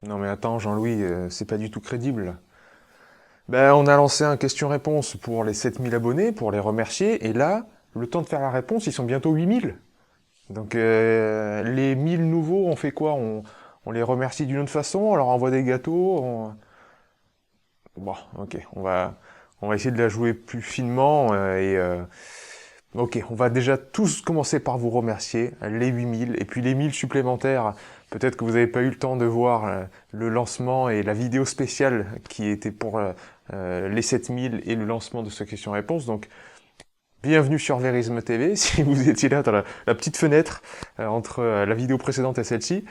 Non mais attends, Jean-Louis, c'est pas du tout crédible. Ben, on a lancé un question-réponse pour les 7000 abonnés, pour les remercier, et là, le temps de faire la réponse, ils sont bientôt 8000. Donc les 1000 nouveaux, on fait quoi on les remercie d'une autre façon, on leur envoie des gâteaux, Bon, ok, on va essayer de la jouer plus finement, ok, on va déjà tous commencer par vous remercier, les 8000, et puis les 1000 supplémentaires. Peut-être que vous n'avez pas eu le temps de voir le lancement et la vidéo spéciale qui était pour les 7000 et le lancement de ce question-réponse. Donc, bienvenue sur Verisme TV, si vous étiez là dans la petite fenêtre entre la vidéo précédente et celle-ci.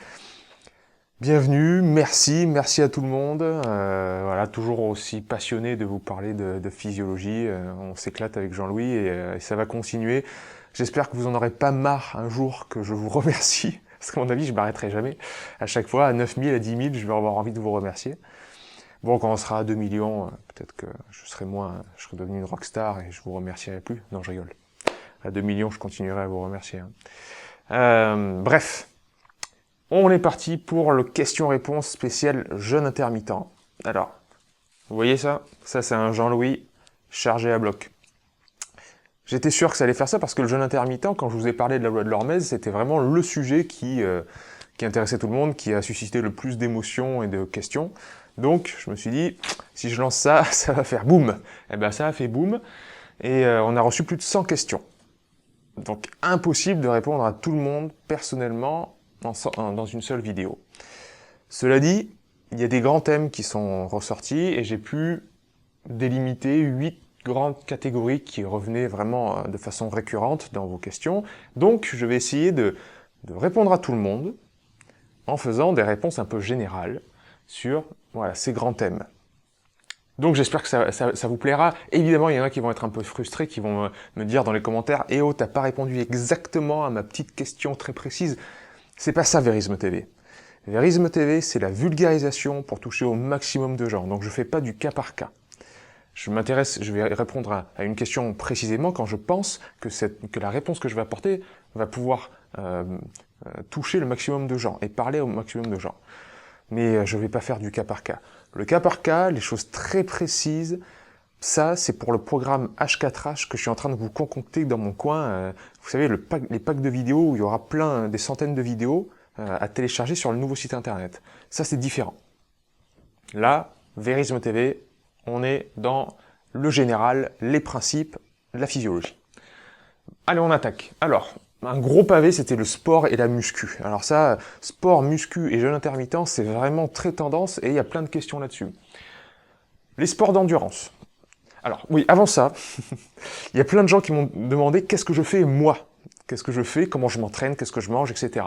Bienvenue, merci à tout le monde. Voilà, toujours aussi passionné de vous parler de physiologie. On s'éclate avec Jean-Louis et ça va continuer. J'espère que vous en aurez pas marre un jour que je vous remercie. Parce qu'à mon avis, je m'arrêterai jamais. À chaque fois, à 9000, à 10 000, je vais avoir envie de vous remercier. Bon, quand on sera à 2 millions, peut-être que je serai devenu une rockstar et je vous remercierai plus. Non, je rigole. À 2 millions, je continuerai à vous remercier. Bref. On est parti pour le question-réponse spécial jeûne intermittent. Alors, vous voyez ça? Ça, c'est un Jean-Louis chargé à bloc. J'étais sûr que ça allait faire ça parce que le jeûne intermittent, quand je vous ai parlé de la loi de l'hormèse, c'était vraiment le sujet qui intéressait tout le monde, qui a suscité le plus d'émotions et de questions. Donc, je me suis dit, si je lance ça, ça va faire boum. Eh ben, ça a fait boum. Et on a reçu plus de 100 questions. Donc, impossible de répondre à tout le monde personnellement dans une seule vidéo. Cela dit, il y a des grands thèmes qui sont ressortis et j'ai pu délimiter 8 grandes catégories qui revenaient vraiment de façon récurrente dans vos questions. Donc, je vais essayer de répondre à tout le monde en faisant des réponses un peu générales sur voilà, ces grands thèmes. Donc j'espère que ça vous plaira. Évidemment, il y en a qui vont être un peu frustrés, qui vont me dire dans les commentaires « Eh oh, t'as pas répondu exactement à ma petite question très précise ». C'est pas ça Verisme TV. Verisme TV, c'est la vulgarisation pour toucher au maximum de gens. Donc je fais pas du cas par cas. Je vais répondre à une question précisément quand je pense que la réponse que je vais apporter va pouvoir toucher le maximum de gens et parler au maximum de gens. Mais je vais pas faire du cas par cas. Le cas par cas, les choses très précises, ça, c'est pour le programme H4H que je suis en train de vous concocter dans mon coin. Vous savez, les packs de vidéos où il y aura des centaines de vidéos à télécharger sur le nouveau site internet. Ça, c'est différent. Là, Verisme TV, on est dans le général, les principes, la physiologie. Allez, on attaque. Alors, un gros pavé, c'était le sport et la muscu. Alors ça, sport, muscu et jeûne intermittent, c'est vraiment très tendance et il y a plein de questions là-dessus. Les sports d'endurance. Alors, oui, avant ça, il y a plein de gens qui m'ont demandé qu'est-ce que je fais moi? Qu'est-ce que je fais? Comment je m'entraîne? Qu'est-ce que je mange? Etc.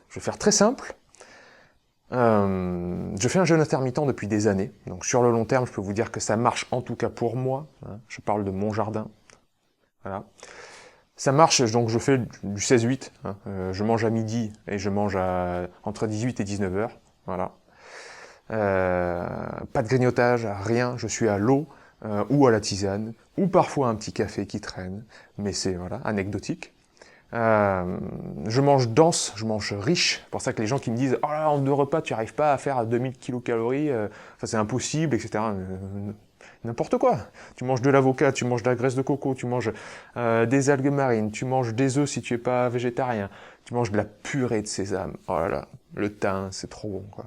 Je vais faire très simple. Je fais un jeûne intermittent depuis des années. Donc sur le long terme, je peux vous dire que ça marche en tout cas pour moi. Hein. Je parle de mon jardin. Voilà. Ça marche, donc je fais du 16-8. Hein. Je mange à midi et je mange entre 18 et 19 heures. Voilà. Pas de grignotage, rien. Je suis à l'eau ou à la tisane, ou parfois un petit café qui traîne. Mais c'est voilà, anecdotique. Je mange dense, je mange riche. C'est pour ça que les gens qui me disent « Oh là, en 2 repas, tu n'arrives pas à faire 2000 kilocalories, c'est impossible, etc. » N'importe quoi. Tu manges de l'avocat, tu manges de la graisse de coco, tu manges des algues marines, tu manges des œufs si tu es pas végétarien, tu manges de la purée de sésame. Oh là là, le thym, c'est trop bon, quoi.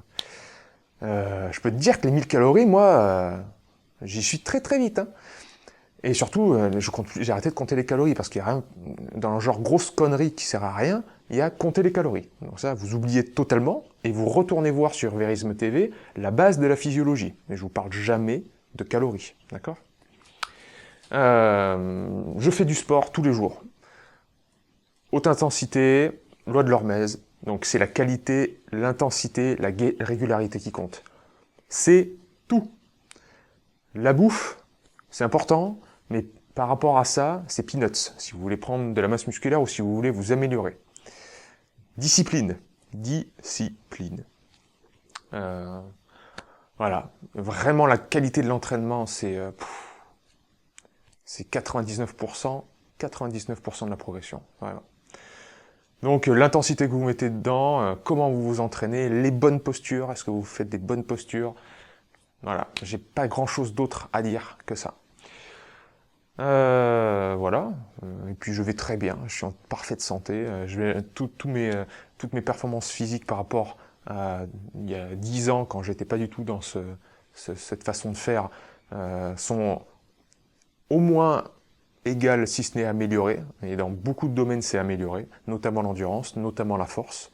Je peux te dire que les 1000 calories, moi, j'y suis très très vite. Hein. Et surtout, j'ai arrêté de compter les calories, parce qu'il y a rien, dans le genre grosse connerie qui sert à rien, il y a compter les calories. Donc ça, vous oubliez totalement, et vous retournez voir sur Verisme TV la base de la physiologie. Mais je vous parle jamais de calories, d'accord? Je fais du sport tous les jours. Haute intensité, loi de l'hormèse, donc c'est la qualité, l'intensité, la régularité qui compte. C'est tout. La bouffe, c'est important, mais par rapport à ça, c'est peanuts, si vous voulez prendre de la masse musculaire ou si vous voulez vous améliorer. Discipline. Discipline. Voilà. Vraiment, la qualité de l'entraînement, c'est 99%, 99% de la progression. Voilà. Donc l'intensité que vous mettez dedans, comment vous vous entraînez, les bonnes postures, est-ce que vous faites des bonnes postures? Voilà, j'ai pas grand-chose d'autre à dire que ça. Voilà, et puis je vais très bien, je suis en parfaite santé, toutes mes performances physiques par rapport à il y a 10 ans quand j'étais pas du tout dans cette façon de faire sont au moins égales si ce n'est améliorées, et dans beaucoup de domaines c'est amélioré, notamment l'endurance, notamment la force,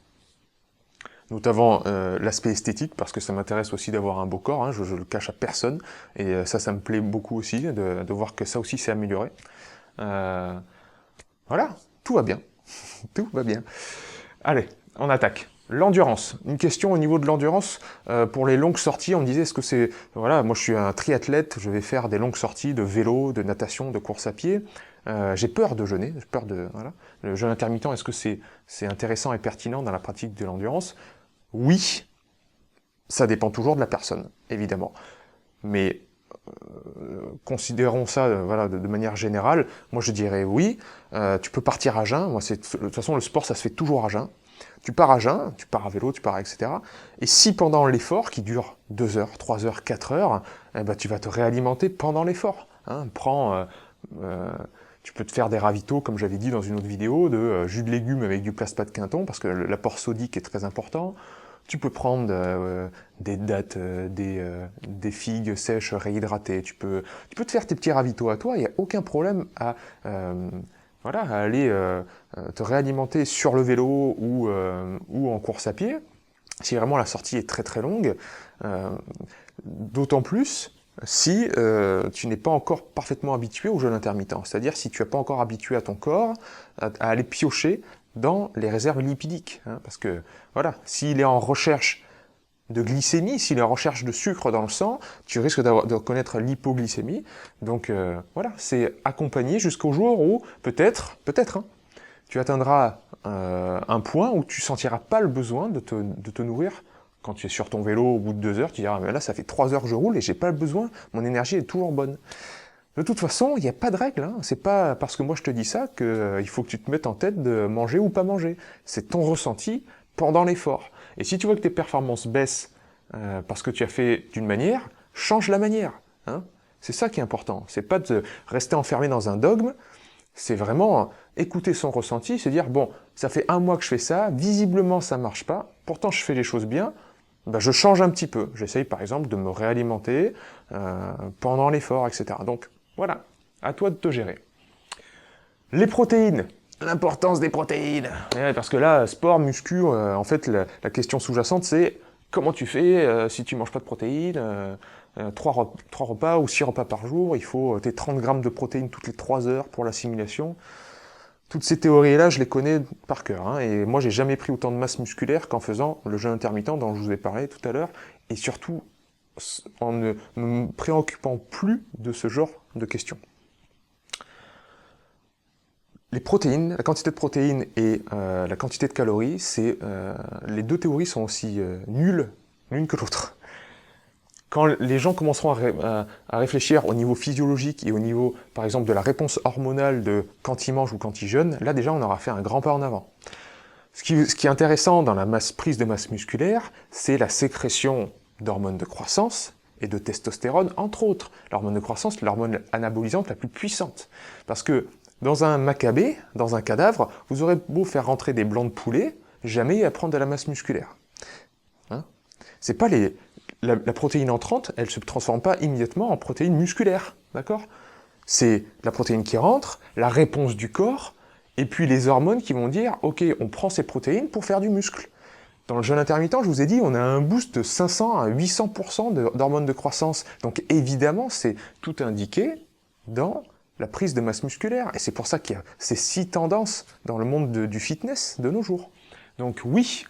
notamment l'aspect esthétique, parce que ça m'intéresse aussi d'avoir un beau corps, hein, je le cache à personne, et ça me plaît beaucoup aussi, de voir que ça aussi s'est amélioré. Voilà, tout va bien, tout va bien. Allez, on attaque. L'endurance. Une question au niveau de l'endurance, pour les longues sorties, on me disait, est-ce que c'est... Voilà, moi je suis un triathlète, je vais faire des longues sorties de vélo, de natation, de course à pied. J'ai peur de jeûner, j'ai peur de... Voilà. Le jeûne intermittent, est-ce que c'est intéressant et pertinent dans la pratique de l'endurance? Oui, ça dépend toujours de la personne, évidemment. Mais considérons ça voilà, de manière générale, moi je dirais oui, tu peux partir à jeun, moi, de toute façon le sport ça se fait toujours à jeun, tu pars à jeun, tu pars à vélo, tu pars etc. Et si pendant l'effort, qui dure 2 heures, 3 heures, 4 heures, eh ben, tu vas te réalimenter pendant l'effort. Hein. Tu peux te faire des ravitaux, comme j'avais dit dans une autre vidéo, de jus de légumes avec du plasma de Quinton, parce que l'apport sodique est très important. Tu peux prendre des dattes, des figues sèches réhydratées. Tu peux te faire tes petits ravitaux à toi. Il n'y a aucun problème voilà, à aller te réalimenter sur le vélo ou en course à pied. Si vraiment la sortie est très très longue, d'autant plus si tu n'es pas encore parfaitement habitué au jeûne intermittent. C'est-à-dire si tu n'as pas encore habitué à ton corps à aller piocher dans les réserves lipidiques. Hein, parce que, voilà, s'il est en recherche de glycémie, s'il est en recherche de sucre dans le sang, tu risques de connaître l'hypoglycémie. Donc, voilà, c'est accompagné jusqu'au jour où, peut-être, hein, tu atteindras un point où tu sentiras pas le besoin de te nourrir. Quand tu es sur ton vélo, au bout de 2 heures, tu diras, mais là, ça fait 3 heures que je roule et j'ai pas le besoin, mon énergie est toujours bonne. De toute façon, il n'y a pas de règle. Hein. C'est pas parce que moi je te dis ça qu'il faut que tu te mettes en tête de manger ou pas manger. C'est ton ressenti pendant l'effort. Et si tu vois que tes performances baissent parce que tu as fait d'une manière, change la manière. Hein. C'est ça qui est important. C'est pas de rester enfermé dans un dogme. C'est vraiment écouter son ressenti, se dire bon, ça fait 1 mois que je fais ça, visiblement ça marche pas. Pourtant je fais les choses bien. Ben, je change un petit peu. J'essaye par exemple de me réalimenter pendant l'effort, etc. Donc voilà, à toi de te gérer. Les protéines, l'importance des protéines. Ouais, parce que là, sport, muscu, en fait, la question sous-jacente, c'est comment tu fais si tu manges pas de protéines 3 repas ou 6 repas par jour, il faut tes 30 grammes de protéines toutes les 3 heures pour l'assimilation. Toutes ces théories-là, je les connais par cœur. Hein, et moi, j'ai jamais pris autant de masse musculaire qu'en faisant le jeûne intermittent dont je vous ai parlé tout à l'heure. Et surtout, en ne me préoccupant plus de ce genre de questions. Les protéines, la quantité de protéines et la quantité de calories, les deux théories sont aussi nulles l'une que l'autre. Quand les gens commenceront à réfléchir au niveau physiologique et au niveau, par exemple, de la réponse hormonale de quand ils mangent ou quand ils jeûnent, là déjà on aura fait un grand pas en avant. Ce qui est intéressant dans la prise de masse musculaire, c'est la sécrétion d'hormones de croissance et de testostérone, entre autres. L'hormone de croissance, l'hormone anabolisante la plus puissante. Parce que dans un macabé, dans un cadavre, vous aurez beau faire rentrer des blancs de poulet, jamais il va prendre de la masse musculaire. Hein? C'est pas la protéine entrante, elle se transforme pas immédiatement en protéine musculaire, d'accord? C'est la protéine qui rentre, la réponse du corps, et puis les hormones qui vont dire, ok, on prend ces protéines pour faire du muscle. Dans le jeûne intermittent, je vous ai dit, on a un boost de 500 à 800% d'hormones de croissance. Donc évidemment, c'est tout indiqué dans la prise de masse musculaire. Et c'est pour ça qu'il y a ces 6 tendances dans le monde du fitness de nos jours. Donc oui,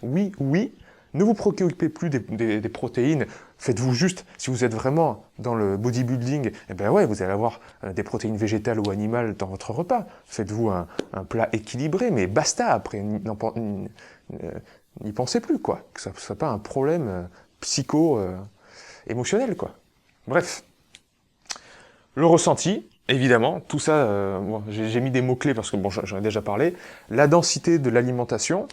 ne vous préoccupez plus des protéines. Faites-vous juste, si vous êtes vraiment dans le bodybuilding, eh ben ouais, vous allez avoir des protéines végétales ou animales dans votre repas. Faites-vous un plat équilibré, mais basta, après, n'y pensez plus, quoi. Que ça ne soit pas un problème émotionnel, quoi. Bref. Le ressenti, évidemment, tout ça, bon, j'ai mis des mots-clés parce que bon, j'en ai déjà parlé. La densité de l'alimentation,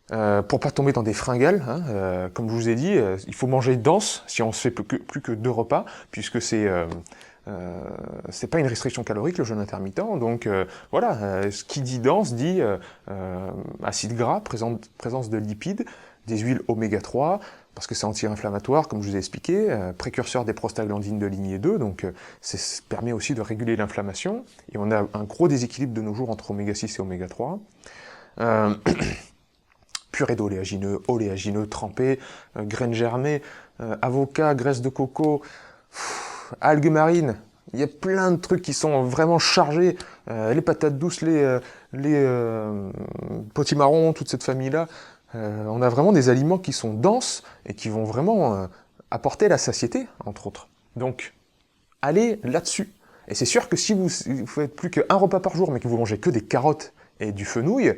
pour pas tomber dans des fringales, hein, comme je vous ai dit, il faut manger dense si on se fait plus que 2 repas, puisque c'est pas une restriction calorique le jeûne intermittent, donc voilà, ce qui dit dense dit acides gras, présence de lipides, des huiles oméga 3, parce que c'est anti-inflammatoire, comme je vous ai expliqué, précurseur des prostaglandines de lignée 2, donc ça permet aussi de réguler l'inflammation, et on a un gros déséquilibre de nos jours entre oméga 6 et oméga 3. Euh, Purée oléagineux trempé, graines germées, avocat, graisse de coco, algues marines. Il y a plein de trucs qui sont vraiment chargés. Les patates douces, les potimarrons, toute cette famille-là. On a vraiment des aliments qui sont denses et qui vont vraiment apporter la satiété, entre autres. Donc, allez là-dessus. Et c'est sûr que si vous faites plus qu'un repas par jour, mais que vous mangez que des carottes et du fenouil,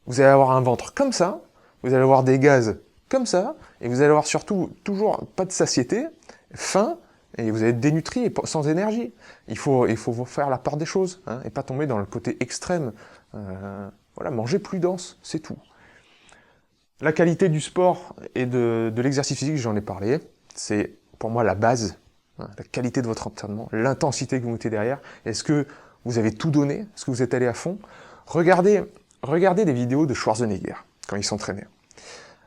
vous allez avoir un ventre comme ça, vous allez avoir des gaz comme ça, et vous allez avoir surtout toujours pas de satiété, faim, et vous allez être dénutri et sans énergie. Il faut faire la part des choses, hein, et pas tomber dans le côté extrême. Voilà, manger plus dense, c'est tout. La qualité du sport et de l'exercice physique, j'en ai parlé, c'est pour moi la base, hein, la qualité de votre entraînement, l'intensité que vous mettez derrière. Est-ce que vous avez tout donné? Est-ce que vous êtes allé à fond? Regardez des vidéos de Schwarzenegger quand il s'entraînait.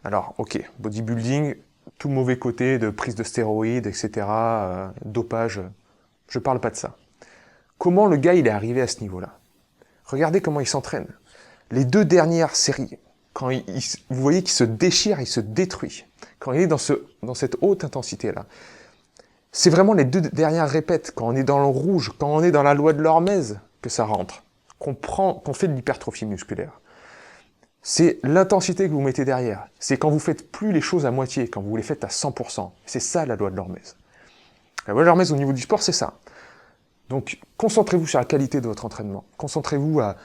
Alors, ok, bodybuilding, tout mauvais côté de prise de stéroïdes, etc., dopage, je parle pas de ça. Comment le gars il est arrivé à ce niveau-là? Regardez comment il s'entraîne. Les 2 dernières séries, quand vous voyez qu'il se déchire, il se détruit, quand il est dans cette haute intensité-là, c'est vraiment les 2 dernières répètes, quand on est dans le rouge, quand on est dans la loi de l'Hormèse, que ça rentre, qu'on fait de l'hypertrophie musculaire. C'est l'intensité que vous mettez derrière. C'est quand vous faites plus les choses à moitié, quand vous les faites à 100%. C'est ça la loi de l'Hormèse. La loi de l'Hormèse au niveau du sport, c'est ça. Donc, concentrez-vous sur la qualité de votre entraînement. Concentrez-vous à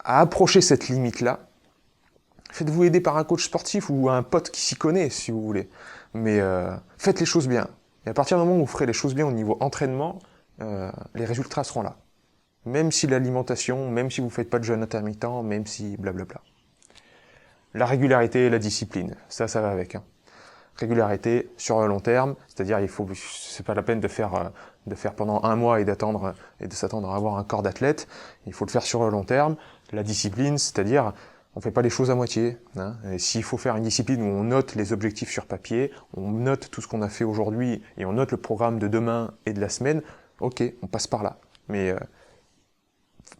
approcher cette limite-là. Faites-vous aider par un coach sportif ou un pote qui s'y connaît, si vous voulez. Mais faites les choses bien. Et à partir du moment où vous ferez les choses bien au niveau entraînement, les résultats seront là. Même si l'alimentation, même si vous ne faites pas de jeûne intermittent, même si blablabla. La régularité et la discipline, ça va avec. Hein. Régularité sur le long terme, c'est-à-dire c'est pas la peine de faire pendant un mois et de s'attendre à avoir un corps d'athlète. Il faut le faire sur le long terme. La discipline, c'est-à-dire on fait pas les choses à moitié. Hein. Et s'il faut faire une discipline où on note les objectifs sur papier, on note tout ce qu'on a fait aujourd'hui et on note le programme de demain et de la semaine, ok, on passe par là. Mais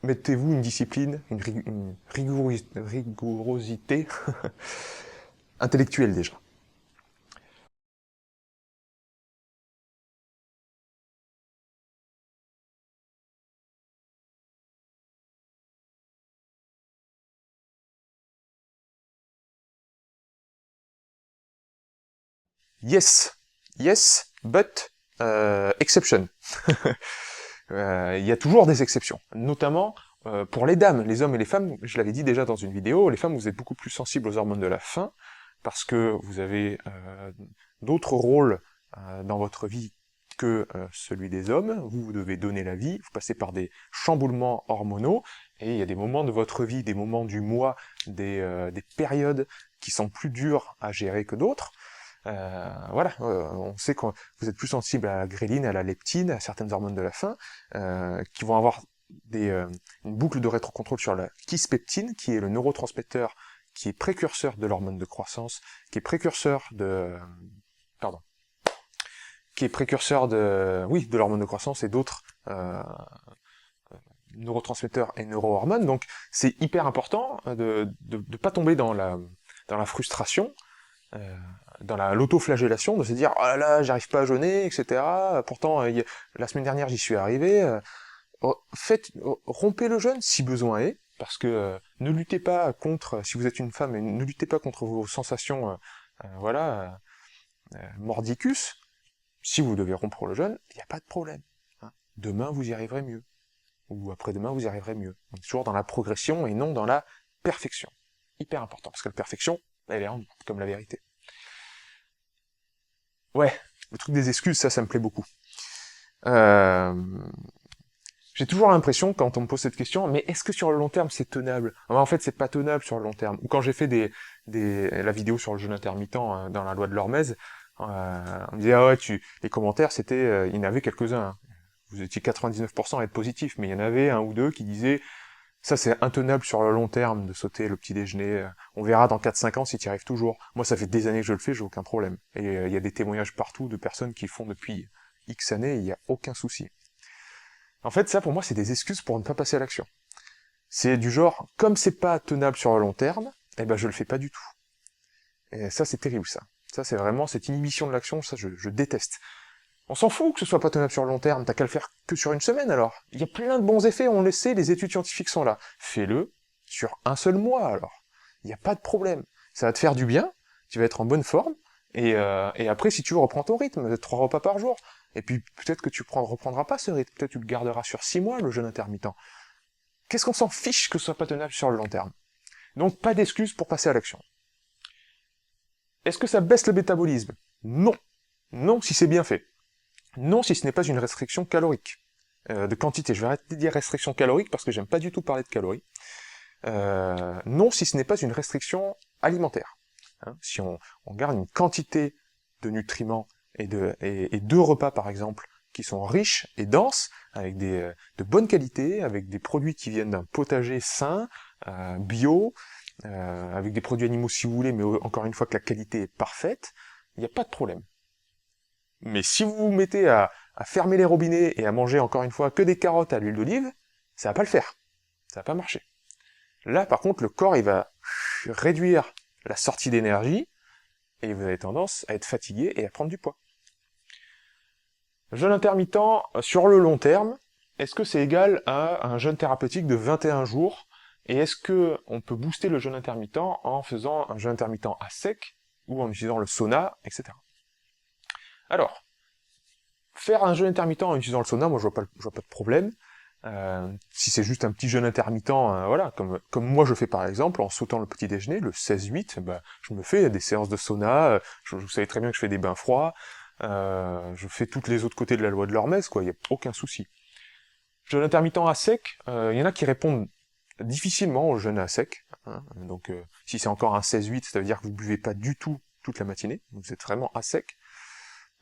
mettez-vous une discipline, une rigorosité intellectuelle déjà. Yes, yes, but exception. Il y a toujours des exceptions, notamment pour les dames, les hommes et les femmes. Je l'avais dit déjà dans une vidéo, les femmes vous êtes beaucoup plus sensibles aux hormones de la faim parce que vous avez d'autres rôles dans votre vie que celui des hommes. Vous devez donner la vie, vous passez par des chamboulements hormonaux et il y a des moments de votre vie, des moments du mois, des périodes qui sont plus dures à gérer que d'autres. Voilà, on sait que vous êtes plus sensible à la gréline, à la leptine, à certaines hormones de la faim, qui vont avoir une boucle de rétrocontrôle sur la kispeptine, qui est le neurotransmetteur qui est précurseur de l'hormone de croissance, qui est précurseur de... pardon. Qui est précurseur de l'hormone de croissance et d'autres neurotransmetteurs et neurohormones. Donc c'est hyper important de pas tomber dans la frustration, dans l'autoflagellation, de se dire « Oh là là, j'arrive pas à jeûner, etc. Pourtant, la semaine dernière, j'y suis arrivé. Rompez le jeûne si besoin est, parce que ne luttez pas contre, si vous êtes une femme, ne luttez pas contre vos sensations, mordicus. Si vous devez rompre le jeûne, il n'y a pas de problème. Hein. Demain, vous y arriverez mieux. Ou après-demain, vous y arriverez mieux. On est toujours dans la progression et non dans la perfection. Hyper important, parce que la perfection, elle est comme la vérité. Ouais, le truc des excuses, ça me plaît beaucoup. J'ai toujours l'impression, quand on me pose cette question, mais est-ce que sur le long terme, c'est tenable? En fait, c'est pas tenable sur le long terme. Ou quand j'ai fait la vidéo sur le jeûne intermittent dans la loi de l'Hormèse, on me disait, ah ouais, les commentaires, il y en avait quelques-uns, hein. Vous étiez 99% à être positif, mais il y en avait un ou deux qui disaient, ça c'est intenable sur le long terme de sauter le petit déjeuner, on verra dans 4-5 ans si tu y arrives toujours. Moi, ça fait des années que je le fais, j'ai aucun problème. Et il y a des témoignages partout de personnes qui le font depuis X années, et il n'y a aucun souci. En fait, ça, pour moi, c'est des excuses pour ne pas passer à l'action. C'est du genre, comme c'est pas tenable sur le long terme, eh ben, je le fais pas du tout. Et ça, c'est terrible, ça. Ça, c'est vraiment cette inhibition de l'action, ça, je déteste. On s'en fout que ce soit pas tenable sur le long terme, t'as qu'à le faire que sur une semaine, alors. Il y a plein de bons effets, on le sait, les études scientifiques sont là. Fais-le sur un seul mois, alors. Il n'y a pas de problème. Ça va te faire du bien, tu vas être en bonne forme, et après, si tu veux, reprends ton rythme, 3 repas par jour. Et puis, peut-être que tu reprendras pas ce rythme, peut-être que tu le garderas sur 6 mois, le jeûne intermittent. Qu'est-ce qu'on s'en fiche que ce soit pas tenable sur le long terme? Donc, pas d'excuses pour passer à l'action. Est-ce que ça baisse le métabolisme? Non. Non, si c'est bien fait. Non, si ce n'est pas une restriction calorique. De quantité. Je vais arrêter de dire restriction calorique parce que j'aime pas du tout parler de calories. Non, si ce n'est pas une restriction alimentaire. Hein, si on garde une quantité de nutriments et deux repas par exemple qui sont riches et denses, avec de bonne qualité, avec des produits qui viennent d'un potager sain, bio, avec des produits animaux si vous voulez, mais encore une fois que la qualité est parfaite, il n'y a pas de problème. Mais si vous vous mettez à fermer les robinets et à manger encore une fois que des carottes à l'huile d'olive, ça va pas le faire. Ça va pas marcher. Là, par contre, le corps, il va réduire la sortie d'énergie, et vous avez tendance à être fatigué et à prendre du poids. Jeûne intermittent, sur le long terme, est-ce que c'est égal à un jeûne thérapeutique de 21 jours? Et est-ce que on peut booster le jeûne intermittent en faisant un jeûne intermittent à sec, ou en utilisant le sauna, etc. Alors, faire un jeûne intermittent en utilisant le sauna, moi je vois pas de problème. Si c'est juste un petit jeûne intermittent, voilà, comme moi je fais par exemple, en sautant le petit déjeuner, le 16-8, bah, je me fais des séances de sauna, vous savez très bien que je fais des bains froids, je fais toutes les autres côtés de la loi de l'Hormèse, quoi, il n'y a aucun souci. Jeûne intermittent à sec, il y en a qui répondent difficilement au jeûne à sec, hein, donc si c'est encore un 16-8, ça veut dire que vous buvez pas du tout toute la matinée, vous êtes vraiment à sec.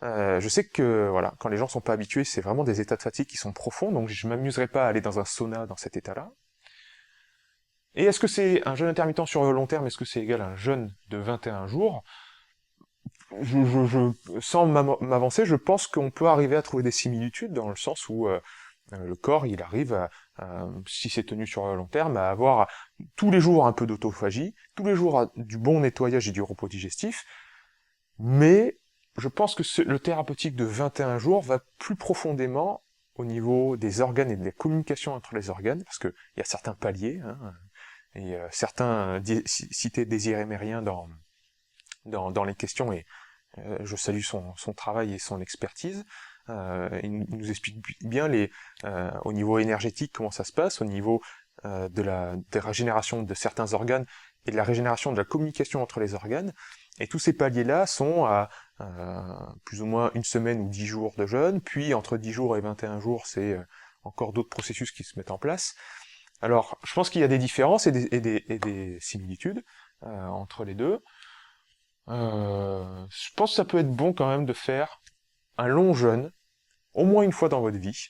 Je sais que voilà, quand les gens sont pas habitués, c'est vraiment des états de fatigue qui sont profonds, donc je m'amuserai pas à aller dans un sauna dans cet état-là. Et est-ce que c'est un jeûne intermittent sur le long terme? Est-ce que c'est égal à un jeûne de 21 jours? Sans m'avancer, je pense qu'on peut arriver à trouver des similitudes dans le sens où le corps, il arrive si c'est tenu sur le long terme, à avoir tous les jours un peu d'autophagie, tous les jours du bon nettoyage et du repos digestif, mais je pense que le thérapeutique de 21 jours va plus profondément au niveau des organes et de la communication entre les organes, parce qu'il y a certains paliers, hein, et certains citaient Désiré Mérien dans les questions, et je salue son travail et son expertise. Il nous explique bien au niveau énergétique comment ça se passe, au niveau de la régénération de certains organes et de la régénération de la communication entre les organes. Et tous ces paliers-là sont à plus ou moins une semaine ou 10 jours de jeûne, puis entre 10 jours et 21 jours, c'est encore d'autres processus qui se mettent en place. Alors, je pense qu'il y a des différences et des similitudes entre les deux. Je pense que ça peut être bon quand même de faire un long jeûne, au moins une fois dans votre vie,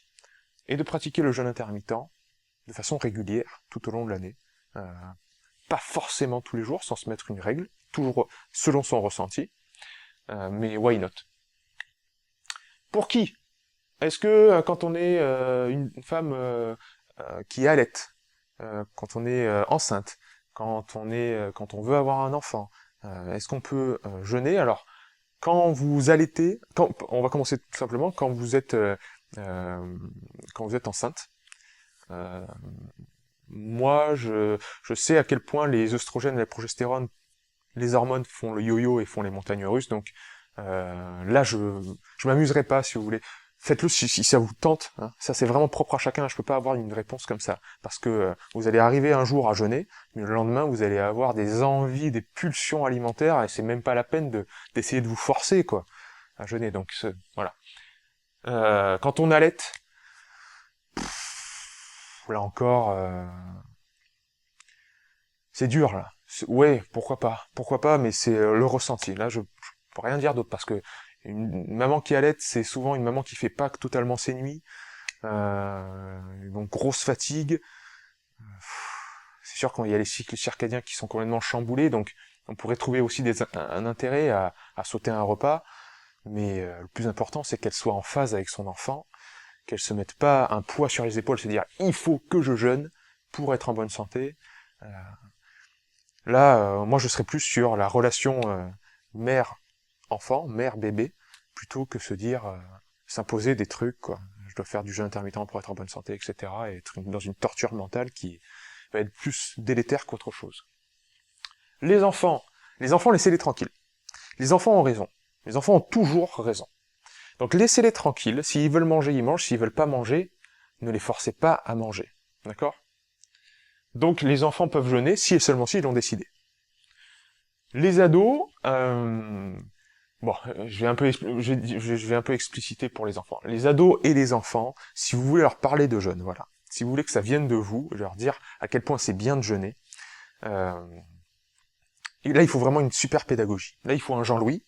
et de pratiquer le jeûne intermittent de façon régulière, tout au long de l'année. Pas forcément tous les jours, sans se mettre une règle, toujours selon son ressenti, mais why not? Pour qui? Est-ce que quand on est une femme qui allaite, quand on est enceinte, quand on veut avoir un enfant, est-ce qu'on peut jeûner? Alors, quand vous allaitez, on va commencer tout simplement quand vous êtes enceinte. Moi, je sais à quel point les œstrogènes et la progestérone, les hormones font le yo-yo et font les montagnes russes, donc là, je m'amuserai pas, si vous voulez. Faites-le si ça vous tente, hein. Ça, c'est vraiment propre à chacun, je peux pas avoir une réponse comme ça, parce que vous allez arriver un jour à jeûner, mais le lendemain, vous allez avoir des envies, des pulsions alimentaires, et c'est même pas la peine d'essayer de vous forcer, quoi, à jeûner, donc voilà. Quand on allaite, là encore, c'est dur, là. Ouais, pourquoi pas, mais c'est le ressenti. Là, je peux rien dire d'autre, parce que une maman qui allaite, c'est souvent une maman qui fait pas totalement ses nuits, donc grosse fatigue. C'est sûr qu'il y a les cycles circadiens qui sont complètement chamboulés, donc on pourrait trouver aussi un intérêt à sauter un repas, mais le plus important, c'est qu'elle soit en phase avec son enfant, qu'elle se mette pas un poids sur les épaules, se dire il faut que je jeûne pour être en bonne santé. Euh, Là, moi, je serais plus sur la relation mère-enfant, mère-bébé, plutôt que se dire s'imposer des trucs, quoi. Je dois faire du jeûne intermittent pour être en bonne santé, etc. Et être dans une torture mentale qui va être plus délétère qu'autre chose. Les enfants, laissez-les tranquilles. Les enfants ont raison. Les enfants ont toujours raison. Donc laissez-les tranquilles. S'ils veulent manger, ils mangent. S'ils veulent pas manger, ne les forcez pas à manger. D'accord? Donc les enfants peuvent jeûner si et seulement si ils l'ont décidé. Les ados, bon, je vais un peu expliciter pour les enfants. Les ados et les enfants, si vous voulez leur parler de jeûne, voilà. Si vous voulez que ça vienne de vous, leur dire à quel point c'est bien de jeûner. Et là, il faut vraiment une super pédagogie. Là, il faut un Jean-Louis.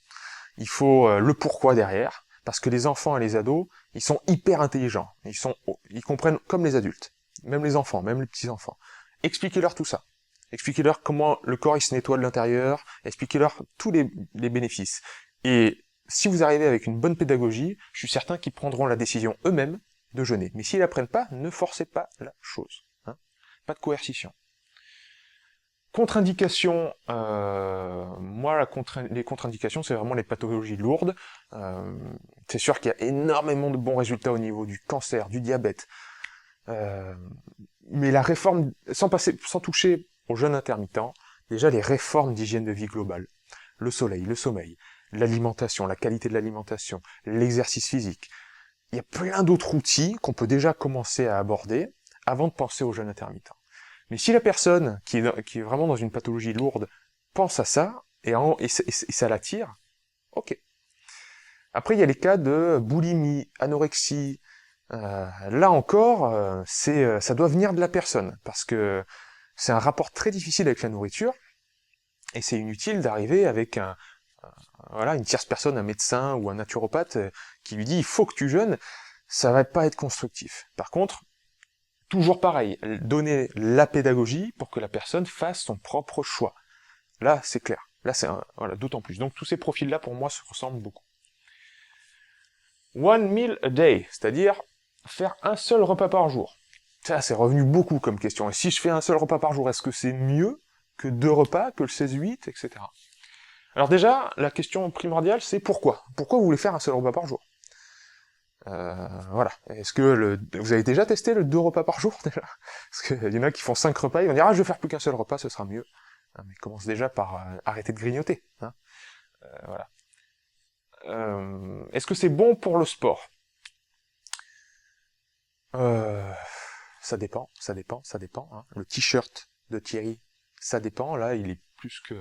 Il faut le pourquoi derrière, parce que les enfants et les ados, ils sont hyper intelligents. Ils comprennent comme les adultes, même les enfants, même les petits-enfants. Expliquez-leur tout ça. Expliquez-leur comment le corps il se nettoie de l'intérieur, expliquez-leur tous les bénéfices. Et si vous arrivez avec une bonne pédagogie, je suis certain qu'ils prendront la décision eux-mêmes de jeûner. Mais s'ils la prennent pas, ne forcez pas la chose. Hein. Pas de coercition. Contre-indications, moi les contre-indications c'est vraiment les pathologies lourdes. C'est sûr qu'il y a énormément de bons résultats au niveau du cancer, du diabète, mais la réforme, sans toucher au jeûne intermittent, déjà les réformes d'hygiène de vie globale, le soleil, le sommeil, l'alimentation, la qualité de l'alimentation, l'exercice physique, il y a plein d'autres outils qu'on peut déjà commencer à aborder avant de penser au jeûne intermittent. Mais si la personne qui est vraiment dans une pathologie lourde pense à ça, et ça l'attire, ok. Après, il y a les cas de boulimie, anorexie. Là encore, ça doit venir de la personne, parce que c'est un rapport très difficile avec la nourriture, et c'est inutile d'arriver avec voilà, une tierce personne, un médecin ou un naturopathe, qui lui dit « il faut que tu jeûnes », ça va pas être constructif. Par contre, toujours pareil, donner la pédagogie pour que la personne fasse son propre choix. Là, c'est clair. Là, voilà, d'autant plus. Donc, tous ces profils-là, pour moi, se ressemblent beaucoup. One meal a day, c'est-à-dire faire un seul repas par jour. Ça, c'est revenu beaucoup comme question. Et si je fais un seul repas par jour, est-ce que c'est mieux que 2 repas, que le 16-8, etc. Alors déjà, la question primordiale, c'est pourquoi? Pourquoi vous voulez faire un seul repas par jour? Voilà. Est-ce que vous avez déjà testé le 2 repas par jour déjà? Parce qu'il y en a qui font 5 repas, ils vont dire ah je vais faire plus qu'un seul repas, ce sera mieux. Mais commence déjà par arrêter de grignoter. Hein. Voilà. Est-ce que c'est bon pour le sport? Ça dépend. Hein. Le t-shirt de Thierry, ça dépend. Là, il est plus que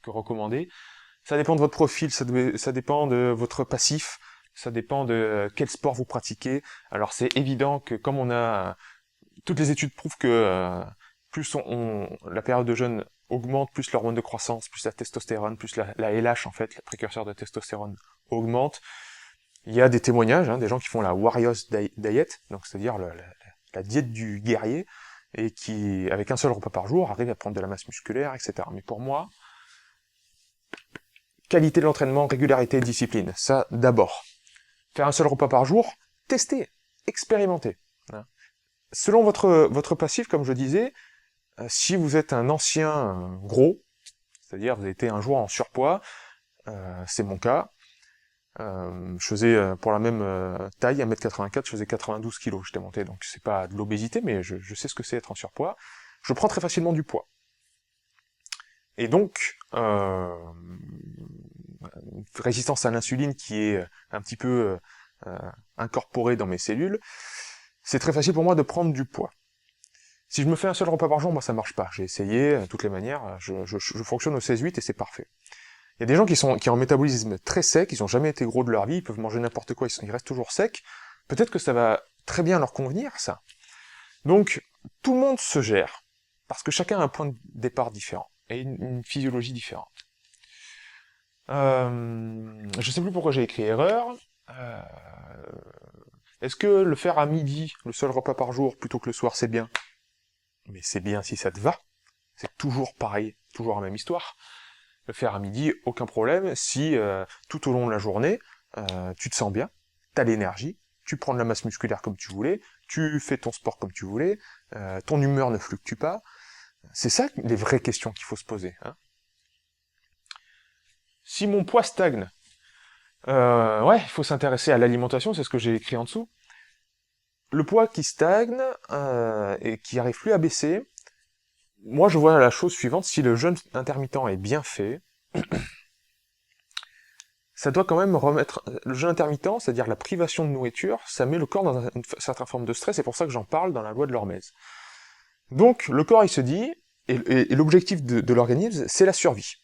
recommandé. Ça dépend de votre profil, ça dépend de votre passif. Ça dépend de quel sport vous pratiquez. Alors c'est évident que comme on a... Toutes les études prouvent que plus la période de jeûne augmente, plus l'hormone de croissance, plus la testostérone, plus la LH en fait, le précurseur de testostérone augmente. Il y a des témoignages, hein, des gens qui font la Warriors Diet, donc c'est-à-dire la diète du guerrier, et qui, avec un seul repas par jour, arrivent à prendre de la masse musculaire, etc. Mais pour moi, qualité de l'entraînement, régularité, discipline, ça d'abord. Faire un seul repas par jour, tester, expérimenter. Selon votre passif, comme je disais, si vous êtes un ancien gros, c'est-à-dire vous avez été un jour en surpoids, c'est mon cas, je faisais pour la même taille, 1m84, je faisais 92 kg, j'étais monté, donc c'est pas de l'obésité, mais je sais ce que c'est être en surpoids. Je prends très facilement du poids. Et donc, résistance à l'insuline qui est un petit peu incorporée dans mes cellules, c'est très facile pour moi de prendre du poids. Si je me fais un seul repas par jour, moi ça marche pas. J'ai essayé de toutes les manières, je fonctionne au 16-8 et c'est parfait. Il y a des gens qui ont un métabolisme très sec, ils ont jamais été gros de leur vie, ils peuvent manger n'importe quoi, ils restent toujours secs. Peut-être que ça va très bien leur convenir, ça. Donc, tout le monde se gère, parce que chacun a un point de départ différent, et une physiologie différente. Je sais plus pourquoi j'ai écrit erreur. Euh, Est-ce que le faire à midi, le seul repas par jour, plutôt que le soir, c'est bien? Mais c'est bien si ça te va. C'est toujours pareil, toujours la même histoire. Le faire à midi, aucun problème, si tout au long de la journée, tu te sens bien, tu as l'énergie, tu prends de la masse musculaire comme tu voulais, tu fais ton sport comme tu voulais, ton humeur ne fluctue pas. C'est ça les vraies questions qu'il faut se poser. Hein. Si mon poids stagne, ouais, il faut s'intéresser à l'alimentation, c'est ce que j'ai écrit en dessous. Le poids qui stagne et qui arrive plus à baisser, moi je vois la chose suivante, si le jeûne intermittent est bien fait, ça doit quand même remettre... Le jeûne intermittent, c'est-à-dire la privation de nourriture, ça met le corps dans une certaine forme de stress, c'est pour ça que j'en parle dans la loi de l'hormèse. Donc le corps il se dit, et l'objectif de l'organisme, c'est la survie.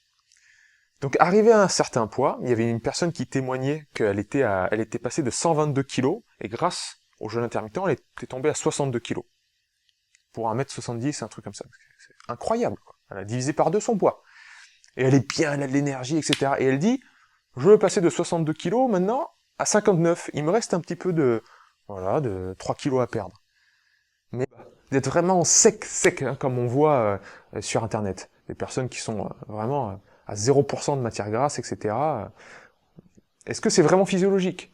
Donc arrivé à un certain poids, il y avait une personne qui témoignait qu'elle elle était passée de 122 kilos, et grâce au jeûne intermittent, elle était tombée à 62 kilos. Pour 1m70, un truc comme ça. C'est incroyable, quoi. Elle a divisé par 2 son poids. Et elle est bien, elle a de l'énergie, etc. Et elle dit, je veux passer de 62 kilos maintenant à 59. Il me reste un petit peu voilà, de 3 kilos à perdre. Mais d'être vraiment sec, hein, comme on voit sur Internet. Des personnes qui sont vraiment à 0% de matière grasse, etc. Est-ce que c'est vraiment physiologique?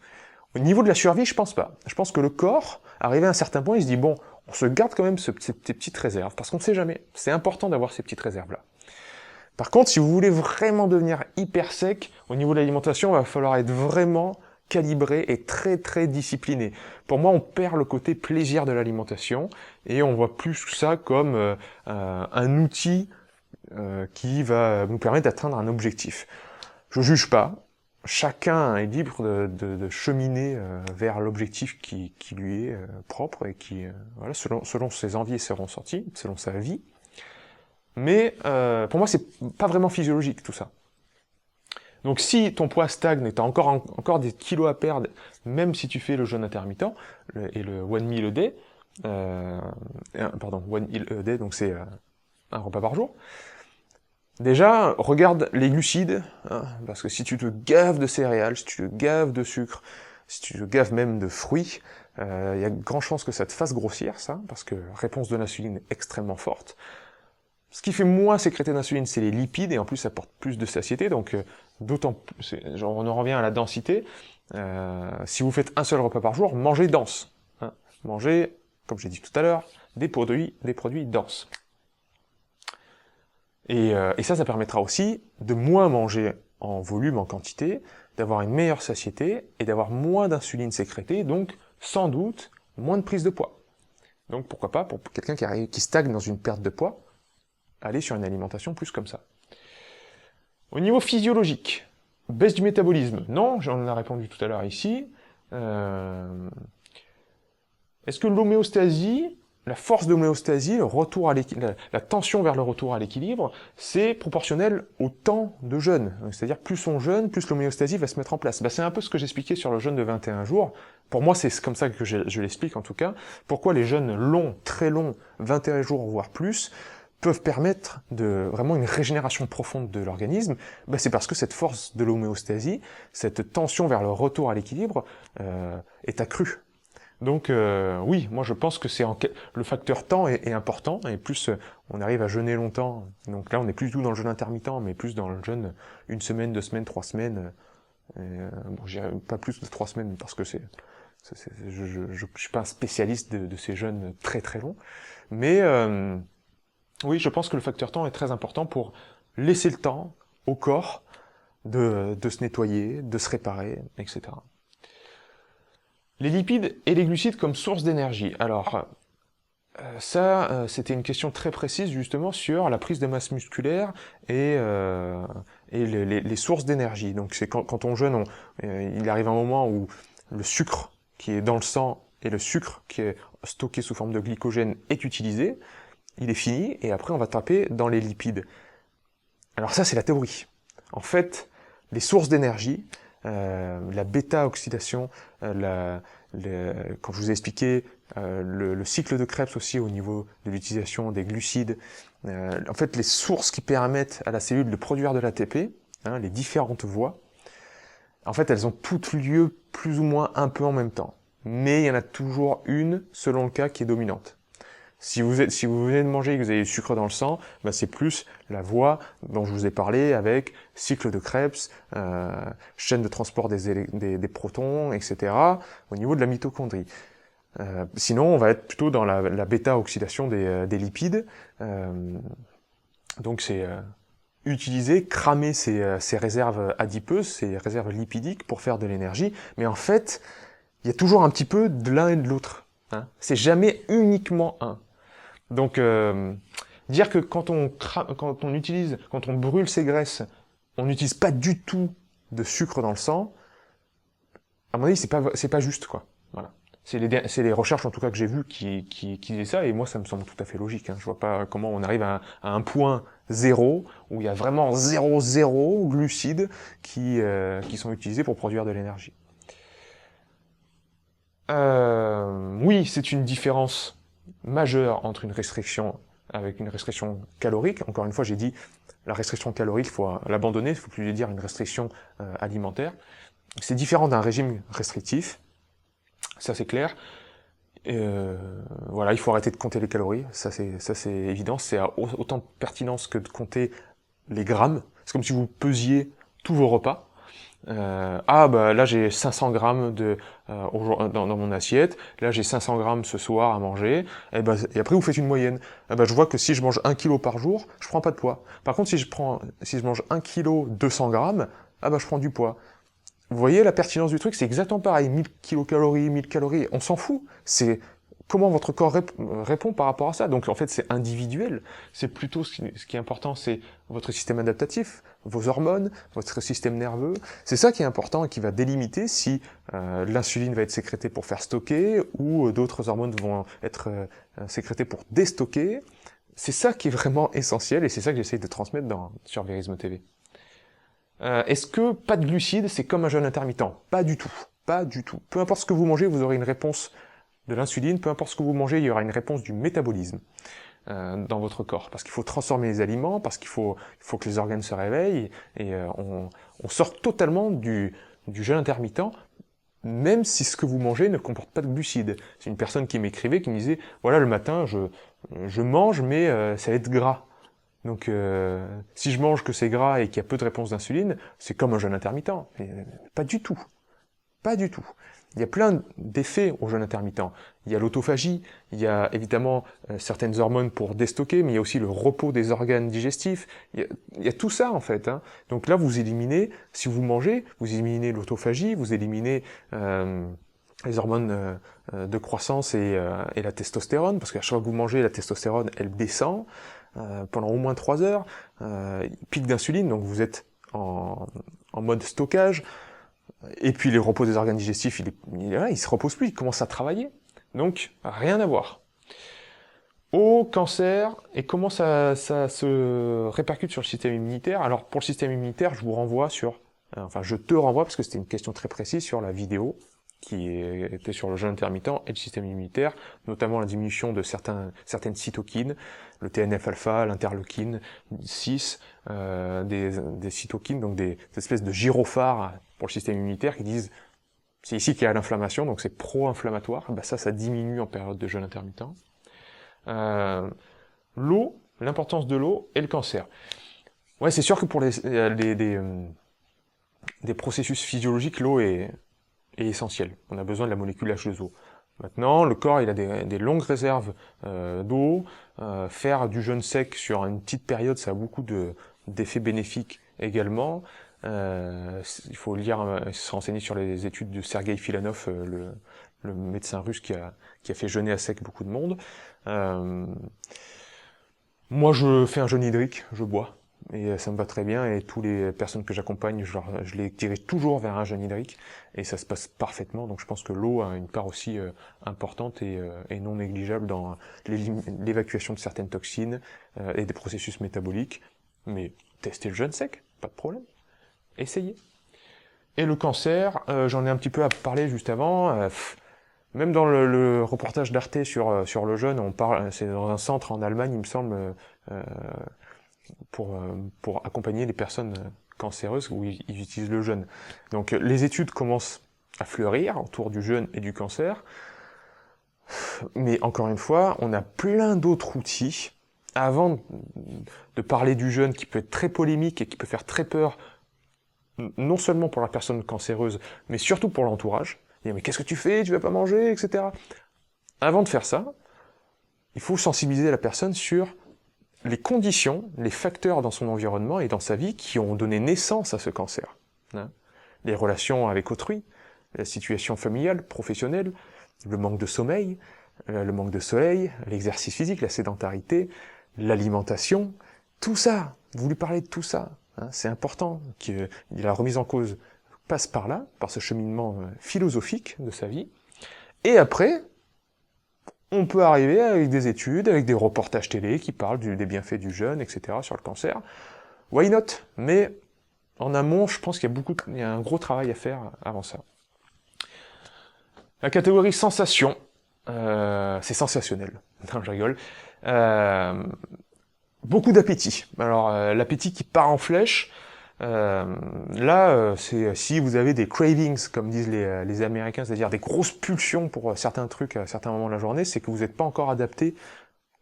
Au niveau de la survie, je pense pas. Je pense que le corps, arrivé à un certain point, il se dit, bon, on se garde quand même ces petites réserves, parce qu'on ne sait jamais. C'est important d'avoir ces petites réserves-là. Par contre, si vous voulez vraiment devenir hyper sec, au niveau de l'alimentation, il va falloir être vraiment calibré et très très discipliné. Pour moi, on perd le côté plaisir de l'alimentation, et on voit plus ça comme un outil qui va nous permettre d'atteindre un objectif. Je juge pas. Chacun est libre de cheminer vers l'objectif qui lui est propre et qui, voilà, selon ses envies et ses ressentis, selon sa vie. Mais pour moi, c'est pas vraiment physiologique tout ça. Donc si ton poids stagne et tu as encore des kilos à perdre, même si tu fais le jeûne intermittent et le one meal a day, pardon, one meal a day, donc c'est un repas par jour, déjà, regarde les glucides, hein, parce que si tu te gaves de céréales, si tu te gaves de sucre, si tu te gaves même de fruits, il y a de grandes chances que ça te fasse grossir, ça, parce que réponse de l'insuline extrêmement forte. Ce qui fait moins sécréter d'insuline, c'est les lipides, et en plus ça apporte plus de satiété, donc d'autant plus, on en revient à la densité. Si vous faites un seul repas par jour, mangez dense. Hein. Mangez, comme j'ai dit tout à l'heure, des produits denses. Et ça permettra aussi de moins manger en volume, en quantité, d'avoir une meilleure satiété et d'avoir moins d'insuline sécrétée, donc sans doute moins de prise de poids. Donc pourquoi pas, pour quelqu'un qui stagne dans une perte de poids, aller sur une alimentation plus comme ça. Au niveau physiologique, baisse du métabolisme, non, j'en ai répondu tout à l'heure ici. Est-ce que l'homéostasie, la force de l'homéostasie, la tension vers le retour à l'équilibre, c'est proportionnel au temps de jeûne. C'est-à-dire plus on jeûne, plus l'homéostasie va se mettre en place. C'est un peu ce que j'expliquais sur le jeûne de 21 jours. Pour moi, c'est comme ça que je l'explique en tout cas. Pourquoi les jeûnes longs, très longs, 21 jours voire plus, peuvent permettre de vraiment une régénération profonde de l'organisme, c'est parce que cette force de l'homéostasie, cette tension vers le retour à l'équilibre, est accrue. Donc oui, moi je pense que le facteur temps est important, et plus on arrive à jeûner longtemps, donc là on n'est plus du tout dans le jeûne intermittent, mais plus dans le jeûne 1 semaine, 2 semaines, 3 semaines, bon, j'irai pas plus de 3 semaines, parce que je suis pas un spécialiste de ces jeûnes très très longs, mais oui, je pense que le facteur temps est très important pour laisser le temps au corps de se nettoyer, de se réparer, etc. Les lipides et les glucides comme source d'énergie. Alors, c'était une question très précise justement sur la prise de masse musculaire et les sources d'énergie. Donc c'est quand on jeûne, il arrive un moment où le sucre qui est dans le sang et le sucre qui est stocké sous forme de glycogène est utilisé, il est fini, et après on va taper dans les lipides. Alors ça c'est la théorie. En fait, les sources d'énergie, la bêta-oxydation, quand je vous ai expliqué le cycle de Krebs aussi au niveau de l'utilisation des glucides, en fait les sources qui permettent à la cellule de produire de l'ATP, hein, les différentes voies, en fait elles ont toutes lieu plus ou moins un peu en même temps. Mais il y en a toujours une, selon le cas, qui est dominante. Si vous venez de manger et que vous avez du sucre dans le sang, bah c'est plus la voie dont je vous ai parlé avec cycle de Krebs, chaîne de transport des protons, etc. au niveau de la mitochondrie. Sinon, on va être plutôt dans la bêta-oxydation des lipides. Donc c'est utiliser, cramer ces réserves adipeuses, ces réserves lipidiques pour faire de l'énergie. Mais en fait, il y a toujours un petit peu de l'un et de l'autre. Hein. C'est jamais uniquement un. Donc, dire que quand on brûle ses graisses, on n'utilise pas du tout de sucre dans le sang, à mon avis, c'est pas juste, quoi. Voilà. C'est les recherches, en tout cas, que j'ai vues qui disaient ça, et moi, ça me semble tout à fait logique, hein. Je vois pas comment on arrive à un point zéro, où il y a vraiment zéro glucides qui sont utilisés pour produire de l'énergie. Oui, c'est une différence majeure entre une restriction avec une restriction calorique. Encore une fois, j'ai dit la restriction calorique, il faut l'abandonner, il faut plus dire une restriction alimentaire. C'est différent d'un régime restrictif, ça c'est clair. Voilà, il faut arrêter de compter les calories, ça c'est évident, c'est à autant de pertinence que de compter les grammes. C'est comme si vous pesiez tous vos repas. Bah là j'ai 500 grammes dans mon assiette, là j'ai 500 grammes ce soir à manger, et après vous faites une moyenne. Je vois que si je mange 1 kg par jour, je prends pas de poids. Par contre si je mange 1 kg 200 grammes, je prends du poids. Vous voyez la pertinence du truc, c'est exactement pareil, 1000 kilocalories, 1000 calories, on s'en fout. C'est comment votre corps répond par rapport à ça. Donc en fait c'est individuel, c'est plutôt ce qui est important, c'est votre système adaptatif, vos hormones, votre système nerveux. C'est ça qui est important et qui va délimiter si l'insuline va être sécrétée pour faire stocker ou d'autres hormones vont être sécrétées pour déstocker. C'est ça qui est vraiment essentiel et c'est ça que j'essaye de transmettre sur Vérisme TV. Est-ce que pas de glucides, c'est comme un jeûne intermittent? Pas du tout. Pas du tout. Peu importe ce que vous mangez, vous aurez une réponse de l'insuline. Peu importe ce que vous mangez, il y aura une réponse du métabolisme dans votre corps. Parce qu'il faut transformer les aliments, parce qu'il faut que les organes se réveillent. Et on sort totalement du jeûne intermittent, même si ce que vous mangez ne comporte pas de glucides. C'est une personne qui m'écrivait, qui me disait, voilà, le matin, je mange, mais ça va être gras. Donc, si je mange que c'est gras et qu'il y a peu de réponse d'insuline, c'est comme un jeûne intermittent. Mais pas du tout. Pas du tout. Il y a plein d'effets au jeûne intermittent. Il y a l'autophagie, il y a évidemment certaines hormones pour déstocker, mais il y a aussi le repos des organes digestifs. Il y a tout ça, en fait. Hein. Donc là, vous éliminez, si vous mangez, vous éliminez l'autophagie, vous éliminez les hormones de croissance et la testostérone, parce qu'à chaque fois que vous mangez, la testostérone, elle descend. Pendant au moins 3 heures, pic d'insuline, donc vous êtes en mode stockage, et puis le repos des organes digestifs, il se repose plus, il commence à travailler, donc rien à voir. Au cancer, et comment ça se répercute sur le système immunitaire? Alors pour le système immunitaire, je te renvoie, parce que c'était une question très précise sur la vidéo, qui était sur le jeûne intermittent et le système immunitaire, notamment la diminution de certaines cytokines, le TNF-alpha, l'interleukine 6, des cytokines, donc des espèces de gyrophares pour le système immunitaire qui disent c'est ici qu'il y a l'inflammation, donc c'est pro-inflammatoire, ça diminue en période de jeûne intermittent. L'eau, l'importance de l'eau et le cancer. Ouais, c'est sûr que pour des processus physiologiques, l'eau est essentiel. On a besoin de la molécule H2O. Maintenant, le corps, il a des longues réserves d'eau. Faire du jeûne sec sur une petite période, ça a beaucoup d'effets bénéfiques également. Il faut se renseigner sur les études de Sergei Filanov, le médecin russe qui a fait jeûner à sec beaucoup de monde. Moi, je fais un jeûne hydrique, je bois. Et ça me va très bien, et toutes les personnes que j'accompagne, je les dirige toujours vers un jeûne hydrique, et ça se passe parfaitement. Donc je pense que l'eau a une part aussi importante et non négligeable dans l'évacuation de certaines toxines et des processus métaboliques. Mais testez le jeûne sec, pas de problème. Essayez. Et le cancer, j'en ai un petit peu à parler juste avant. Même dans le reportage d'Arte sur le jeûne, on parle, c'est dans un centre en Allemagne, il me semble, euh, pour accompagner les personnes cancéreuses où ils utilisent le jeûne. Donc les études commencent à fleurir autour du jeûne et du cancer, mais encore une fois, on a plein d'autres outils. Avant de parler du jeûne qui peut être très polémique et qui peut faire très peur, non seulement pour la personne cancéreuse, mais surtout pour l'entourage. Mais qu'est-ce que tu fais? Tu vas pas manger, etc. Avant de faire ça, il faut sensibiliser la personne sur les conditions, les facteurs dans son environnement et dans sa vie qui ont donné naissance à ce cancer. Les relations avec autrui, la situation familiale, professionnelle, le manque de sommeil, le manque de soleil, l'exercice physique, la sédentarité, l'alimentation, tout ça, vous lui parlez de tout ça. C'est important que la remise en cause passe par là, par ce cheminement philosophique de sa vie. Et après, on peut arriver avec des études, avec des reportages télé qui parlent des bienfaits du jeûne, etc., sur le cancer. Why not? Mais en amont, je pense qu'il y a un gros travail à faire avant ça. La catégorie sensation, c'est sensationnel. Non, je rigole. Beaucoup d'appétit. Alors, l'appétit qui part en flèche, c'est si vous avez des cravings, comme disent les Américains, c'est-à-dire des grosses pulsions pour certains trucs à certains moments de la journée, c'est que vous n'êtes pas encore adapté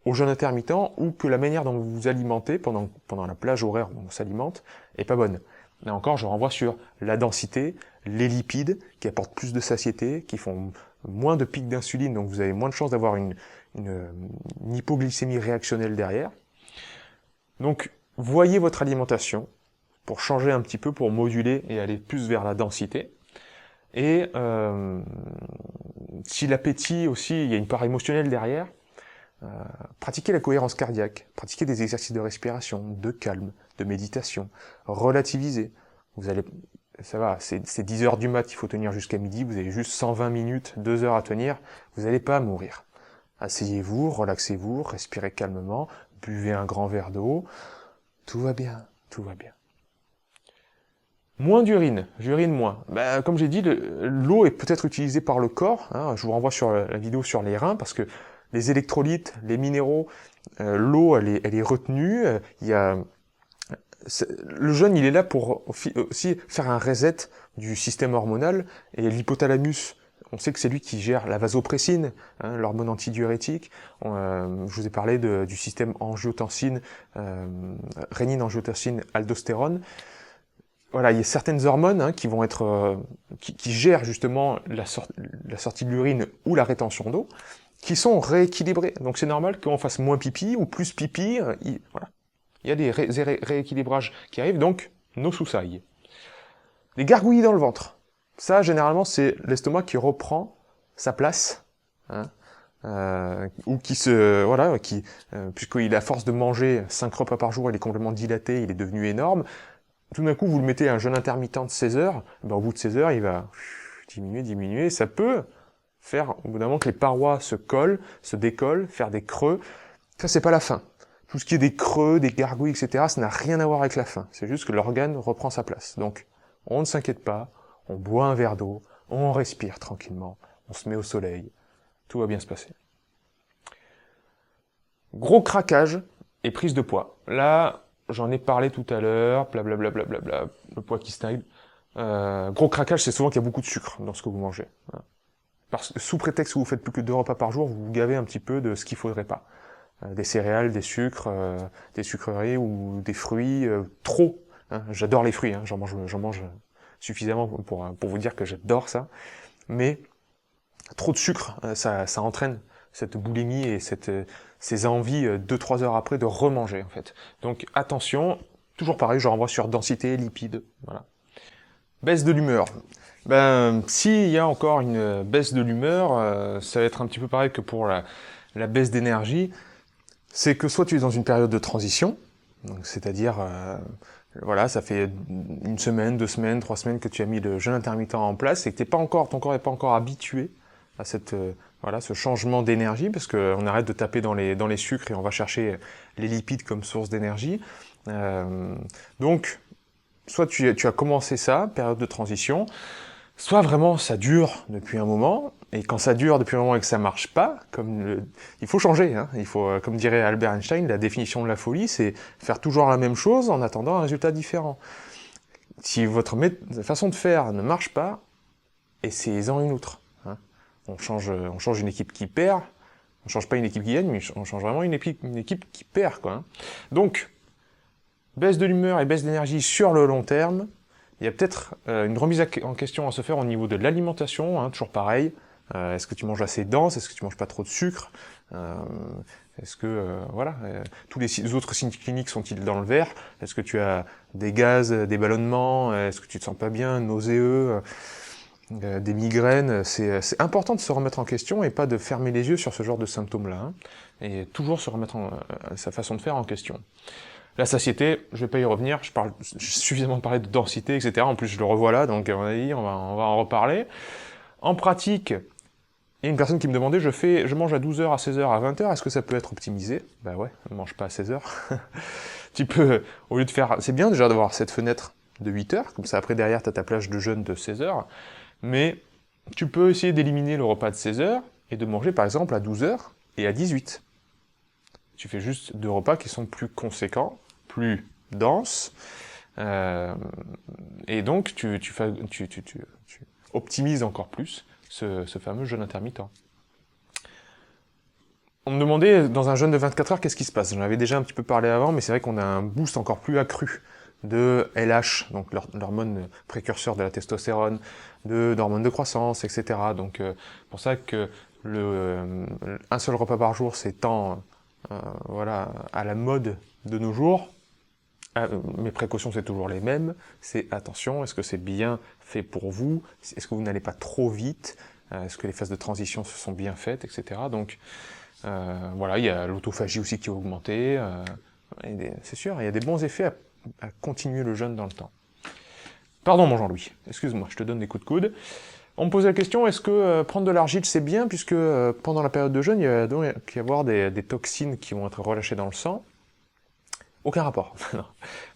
au jeûne intermittent ou que la manière dont vous vous alimentez pendant la plage horaire où on s'alimente est pas bonne. Là encore, je renvoie sur la densité, les lipides qui apportent plus de satiété, qui font moins de pics d'insuline, donc vous avez moins de chances d'avoir une hypoglycémie réactionnelle derrière. Donc, voyez votre alimentation pour changer un petit peu, pour moduler et aller plus vers la densité. Et si l'appétit aussi, il y a une part émotionnelle derrière, pratiquez la cohérence cardiaque, pratiquez des exercices de respiration, de calme, de méditation, relativisez. Vous allez, ça va, c'est 10 heures du mat, il faut tenir jusqu'à midi, vous avez juste 120 minutes, 2 heures à tenir, vous n'allez pas mourir. Asseyez-vous, relaxez-vous, respirez calmement, buvez un grand verre d'eau, tout va bien, tout va bien. Moins d'urine, j'urine moins. Comme j'ai dit, l'eau est peut-être utilisée par le corps, je vous renvoie sur la vidéo sur les reins, parce que les électrolytes, les minéraux, l'eau, elle est retenue, le jeûne, il est là pour aussi faire un reset du système hormonal, et l'hypothalamus, on sait que c'est lui qui gère la vasopressine, l'hormone antidiurétique. Je vous ai parlé du système angiotensine, rénine, angiotensine, aldostérone. Voilà, il y a certaines hormones qui vont être qui gèrent justement la sortie de l'urine ou la rétention d'eau, qui sont rééquilibrées. Donc c'est normal qu'on fasse moins pipi ou plus pipi. Voilà, il y a des rééquilibrages qui arrivent. Donc no suicide. Les gargouillis dans le ventre. Ça, généralement, c'est l'estomac qui reprend sa place, ou qui puisqu'il a force de manger 5 repas par jour, il est complètement dilaté, il est devenu énorme. Tout d'un coup, vous le mettez à un jeûne intermittent de 16 heures, au bout de 16 heures, il va diminuer, ça peut faire, au bout d'un moment, que les parois se collent, se décollent, faire des creux. Ça, c'est pas la faim. Tout ce qui est des creux, des gargouilles, etc., ça n'a rien à voir avec la faim. C'est juste que l'organe reprend sa place. Donc, on ne s'inquiète pas, on boit un verre d'eau, on respire tranquillement, on se met au soleil, tout va bien se passer. Gros craquage et prise de poids. Là, j'en ai parlé tout à l'heure, blablabla, le poids qui stagne. Gros craquage, c'est souvent qu'il y a beaucoup de sucre dans ce que vous mangez. Parce que sous prétexte que vous faites plus que 2 repas par jour, vous vous gavez un petit peu de ce qu'il faudrait pas. Des céréales, des sucres, des sucreries ou des fruits, trop. J'adore les fruits, j'en mange suffisamment pour vous dire que j'adore ça. Mais trop de sucre, ça entraîne cette boulimie et ces envies 2-3 heures après de remanger en fait. Donc attention, toujours pareil, je renvoie sur densité, lipides, voilà. Baisse de l'humeur. S'il y a encore une baisse de l'humeur, ça va être un petit peu pareil que pour la baisse d'énergie. C'est que soit tu es dans une période de transition, c'est-à-dire voilà, ça fait 1 semaine, 2 semaines, 3 semaines que tu as mis le jeûne intermittent en place et que ton corps n'est pas encore habitué à ce changement d'énergie, parce qu'on arrête de taper dans les sucres et on va chercher les lipides comme source d'énergie. Donc, soit tu as commencé ça, période de transition, soit vraiment ça dure depuis un moment, Et quand ça dure depuis un moment et que ça marche pas, il faut changer. Hein. Il faut, comme dirait Albert Einstein, la définition de la folie, c'est faire toujours la même chose en attendant un résultat différent. Si votre façon de faire ne marche pas, essayez-en une autre. Hein. On change une équipe qui perd, on change pas une équipe qui gagne, mais on change vraiment une équipe qui perd, quoi. Hein. Donc, baisse de l'humeur et baisse d'énergie sur le long terme. Il y a peut-être une remise en question à se faire au niveau de l'alimentation, hein, toujours pareil. Est-ce que tu manges assez dense? Est-ce que tu manges pas trop de sucre? Est-ce que tous les autres signes cliniques sont-ils dans le vert? Est-ce que tu as des gaz, des ballonnements? Est-ce que tu te sens pas bien, nauséeux? Des migraines? C'est important de se remettre en question et pas de fermer les yeux sur ce genre de symptômes-là. Hein, et toujours se remettre sa façon de faire en question. La satiété, je vais pas y revenir, j'ai suffisamment parlé de densité, etc. En plus, je le revois là, donc on va en reparler. En pratique, il y a une personne qui me demandait, je mange à 12h, à 16h, à 20h, est-ce que ça peut être optimisé? Bah ouais, ne mange pas à 16h. Tu peux, au lieu de faire... C'est bien déjà d'avoir cette fenêtre de 8h, comme ça après derrière t'as ta plage de jeûne de 16h, mais tu peux essayer d'éliminer le repas de 16h et de manger par exemple à 12h et à 18h. Tu fais juste 2 repas qui sont plus conséquents, plus denses, et donc tu optimises encore plus ce fameux jeûne intermittent. On me demandait, dans un jeûne de 24 heures, qu'est-ce qui se passe? J'en avais déjà un petit peu parlé avant, mais c'est vrai qu'on a un boost encore plus accru de LH, donc l'hormone précurseur de la testostérone, d'hormones de croissance, etc. Donc pour ça que un seul repas par jour, c'est tant à la mode de nos jours. Mes précautions, c'est toujours les mêmes. C'est attention, est-ce que c'est bien fait pour vous? Est-ce que vous n'allez pas trop vite? Est-ce que les phases de transition se sont bien faites, etc. Donc il y a l'autophagie aussi qui a augmenté. C'est sûr, il y a des bons effets à continuer le jeûne dans le temps. Pardon mon Jean-Louis, excuse-moi, je te donne des coups de coude. On me posait la question, est-ce que prendre de l'argile c'est bien, puisque pendant la période de jeûne, il va donc y avoir des toxines qui vont être relâchées dans le sang. Aucun rapport. Non,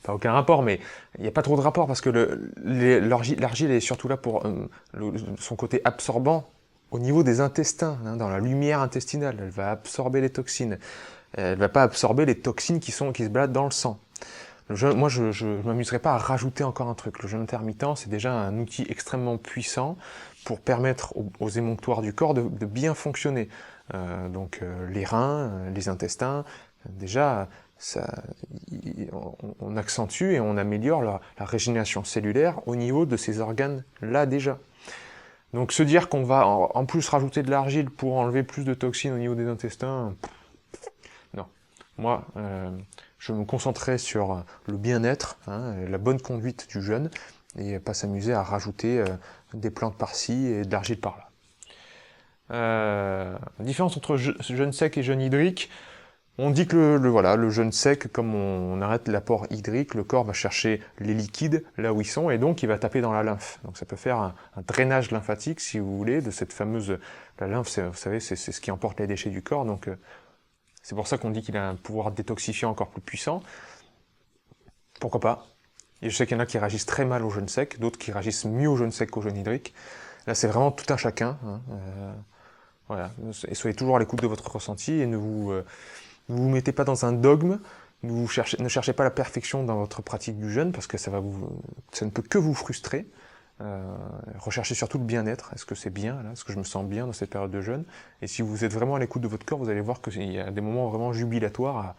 pas aucun rapport, mais il n'y a pas trop de rapport, parce que l'argile est surtout là pour son côté absorbant au niveau des intestins, hein, dans la lumière intestinale. Elle va absorber les toxines. Elle va pas absorber les toxines qui se baladent dans le sang. Moi, je m'amuserais pas à rajouter encore un truc. Le jeûne intermittent, c'est déjà un outil extrêmement puissant pour permettre aux émonctoires du corps de bien fonctionner. Les reins, les intestins, déjà, on accentue et on améliore la régénération cellulaire au niveau de ces organes-là déjà. Donc se dire qu'on va en plus rajouter de l'argile pour enlever plus de toxines au niveau des intestins, non. Moi, je me concentrais sur le bien-être, hein, la bonne conduite du jeûne, et pas s'amuser à rajouter des plantes par-ci et de l'argile par-là. La différence entre jeûne sec et jeûne hydrique, on dit que le jeûne sec, comme on arrête l'apport hydrique, le corps va chercher les liquides là où ils sont, et donc il va taper dans la lymphe. Donc ça peut faire un drainage lymphatique, si vous voulez, de cette fameuse... La lymphe, vous savez, c'est ce qui emporte les déchets du corps, donc c'est pour ça qu'on dit qu'il a un pouvoir détoxifiant encore plus puissant. Pourquoi pas? Et je sais qu'il y en a qui réagissent très mal au jeûne sec, d'autres qui réagissent mieux au jeûne sec qu'au jeûne hydrique. Là, c'est vraiment tout un chacun. Hein. Voilà. Et soyez toujours à l'écoute de votre ressenti et ne vous mettez pas dans un dogme, ne cherchez pas la perfection dans votre pratique du jeûne, parce que ça ne peut que vous frustrer. Recherchez surtout le bien-être. Est-ce que c'est bien, là? Est-ce que je me sens bien dans cette période de jeûne? Et si vous êtes vraiment à l'écoute de votre corps, vous allez voir qu'il y a des moments vraiment jubilatoires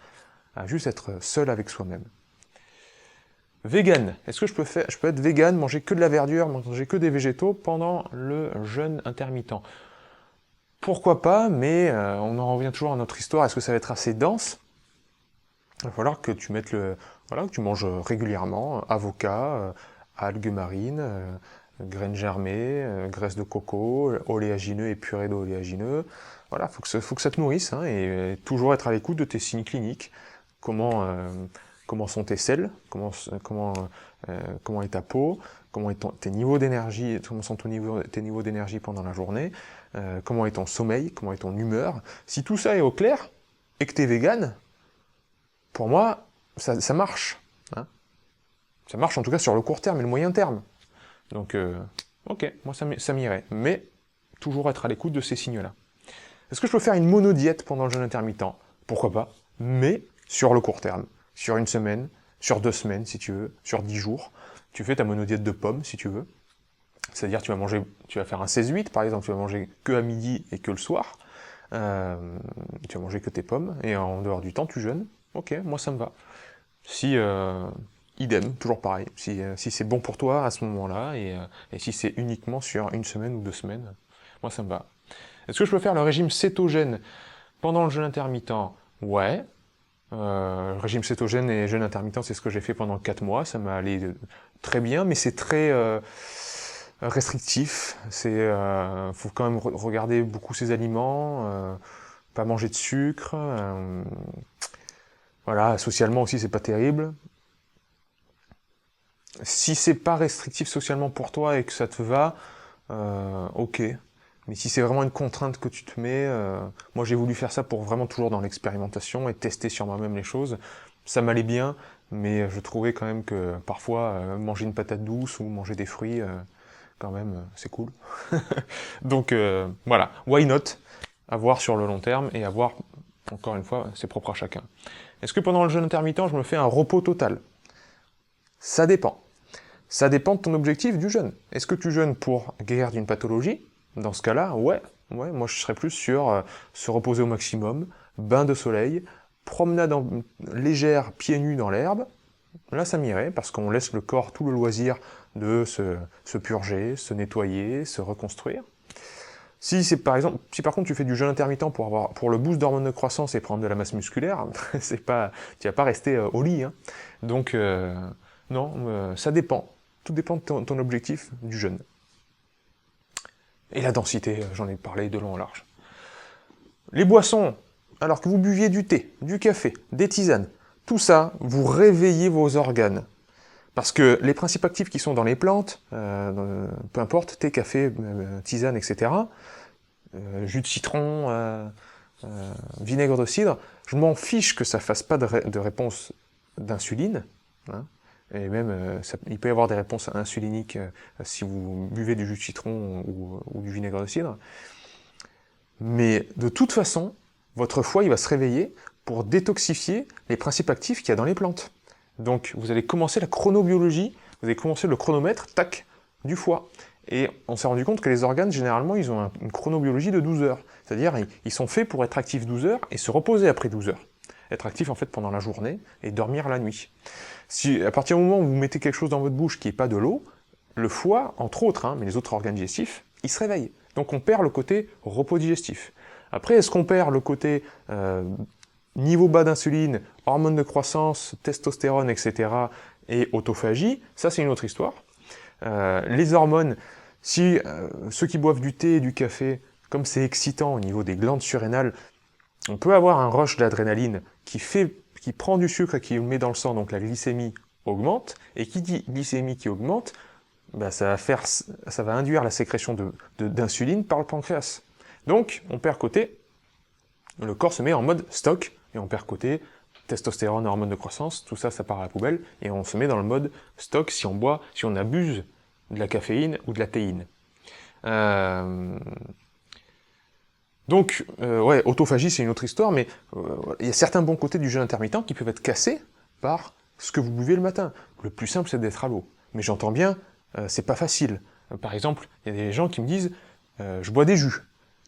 à juste être seul avec soi-même. Vegan. Est-ce que je peux être vegan, manger que de la verdure, manger que des végétaux pendant le jeûne intermittent? Pourquoi pas, mais on en revient toujours à notre histoire. Est-ce que ça va être assez dense? Il va falloir que tu mettes que tu manges régulièrement avocat, algues marines, graines germées, graisse de coco, oléagineux et purée d'oléagineux. Voilà, faut que ça te nourrisse, hein, et toujours être à l'écoute de tes signes cliniques. Comment sont tes selles, comment est ta peau, comment est tes niveaux d'énergie, comment sont tes niveaux d'énergie pendant la journée, comment est ton sommeil, comment est ton humeur. Si tout ça est au clair, et que tu es vegan, pour moi, ça marche. Hein. Ça marche en tout cas sur le court terme et le moyen terme. Donc, ok, moi ça m'irait. Mais toujours être à l'écoute de ces signes-là. Est-ce que je peux faire une monodiète pendant le jeûne intermittent? Pourquoi pas, mais sur le court terme, sur une semaine, sur 2 semaines si tu veux, sur 10 jours. Tu fais ta monodiète de pommes si tu veux. C'est-à-dire tu vas faire un 16-8 par exemple, tu vas manger que à midi et que le soir. Tu vas manger que tes pommes, et en dehors du temps tu jeûnes. Ok, moi ça me va. Si idem, toujours pareil. Si c'est bon pour toi à ce moment-là, et si c'est uniquement sur une semaine ou 2 semaines, moi ça me va. Est-ce que je peux faire le régime cétogène pendant le jeûne intermittent? Ouais. Régime cétogène et jeûne intermittent, c'est ce que j'ai fait pendant 4 mois. Ça m'a allé très bien, mais c'est très restrictif. Faut quand même regarder beaucoup ses aliments, pas manger de sucre. Voilà, socialement aussi, c'est pas terrible. Si c'est pas restrictif socialement pour toi et que ça te va, ok. Mais si c'est vraiment une contrainte que tu te mets, moi j'ai voulu faire ça pour vraiment toujours dans l'expérimentation et tester sur moi-même les choses. Ça m'allait bien, mais je trouvais quand même que parfois manger une patate douce ou manger des fruits, quand même, c'est cool. Donc voilà, why not? À voir sur le long terme et à voir, encore une fois, c'est propre à chacun. Est-ce que pendant le jeûne intermittent, je me fais un repos total? Ça dépend. Ça dépend de ton objectif du jeûne. Est-ce que tu jeûnes pour guérir d'une pathologie? Dans ce cas-là, ouais, moi je serais plus sur se reposer au maximum, bain de soleil, promenade légère, pieds nus dans l'herbe. Là, ça m'irait, parce qu'on laisse le corps tout le loisir de se purger, se nettoyer, se reconstruire. Si par contre tu fais du jeûne intermittent pour le boost d'hormones de croissance et prendre de la masse musculaire, tu vas pas rester au lit, hein. Donc non, ça dépend. Tout dépend de ton objectif du jeûne. Et la densité, j'en ai parlé de long en large. Les boissons, alors que vous buviez du thé, du café, des tisanes, tout ça, vous réveillez vos organes. Parce que les principes actifs qui sont dans les plantes, peu importe, thé, café, tisane, etc., jus de citron, vinaigre de cidre, je m'en fiche que ça fasse pas de réponse d'insuline, hein, et même il peut y avoir des réponses insuliniques si vous buvez du jus de citron ou du vinaigre de cidre, mais de toute façon, votre foie il va se réveiller pour détoxifier les principes actifs qu'il y a dans les plantes. Donc vous allez commencer la chronobiologie, vous allez commencer le chronomètre, tac, du foie. Et on s'est rendu compte que les organes, généralement, ils ont une chronobiologie de 12 heures. C'est-à-dire, ils sont faits pour être actifs 12 heures et se reposer après 12 heures. Être actifs, en fait, pendant la journée et dormir la nuit. Si, à partir du moment où vous mettez quelque chose dans votre bouche qui n'est pas de l'eau, le foie, entre autres, hein, mais les autres organes digestifs, ils se réveillent. Donc on perd le côté repos digestif. Après, est-ce qu'on perd le côté niveau bas d'insuline, hormones de croissance, testostérone, etc., et autophagie? Ça, c'est une autre histoire. Les hormones, si ceux qui boivent du thé et du café, comme c'est excitant au niveau des glandes surrénales, on peut avoir un rush d'adrénaline qui prend du sucre et qui le met dans le sang, donc la glycémie augmente, et qui dit glycémie qui augmente, bah ça va induire la sécrétion d'insuline par le pancréas. Donc, on perd côté, le corps se met en mode stock, et on perd côté testostérone, hormones de croissance, tout ça, ça part à la poubelle, et on se met dans le mode stock si on abuse de la caféine ou de la théine. Donc, ouais, autophagie, c'est une autre histoire, mais il y a certains bons côtés du jeûne intermittent qui peuvent être cassés par ce que vous buvez le matin. Le plus simple, c'est d'être à l'eau. Mais j'entends bien, c'est pas facile. Par exemple, il y a des gens qui me disent je bois des jus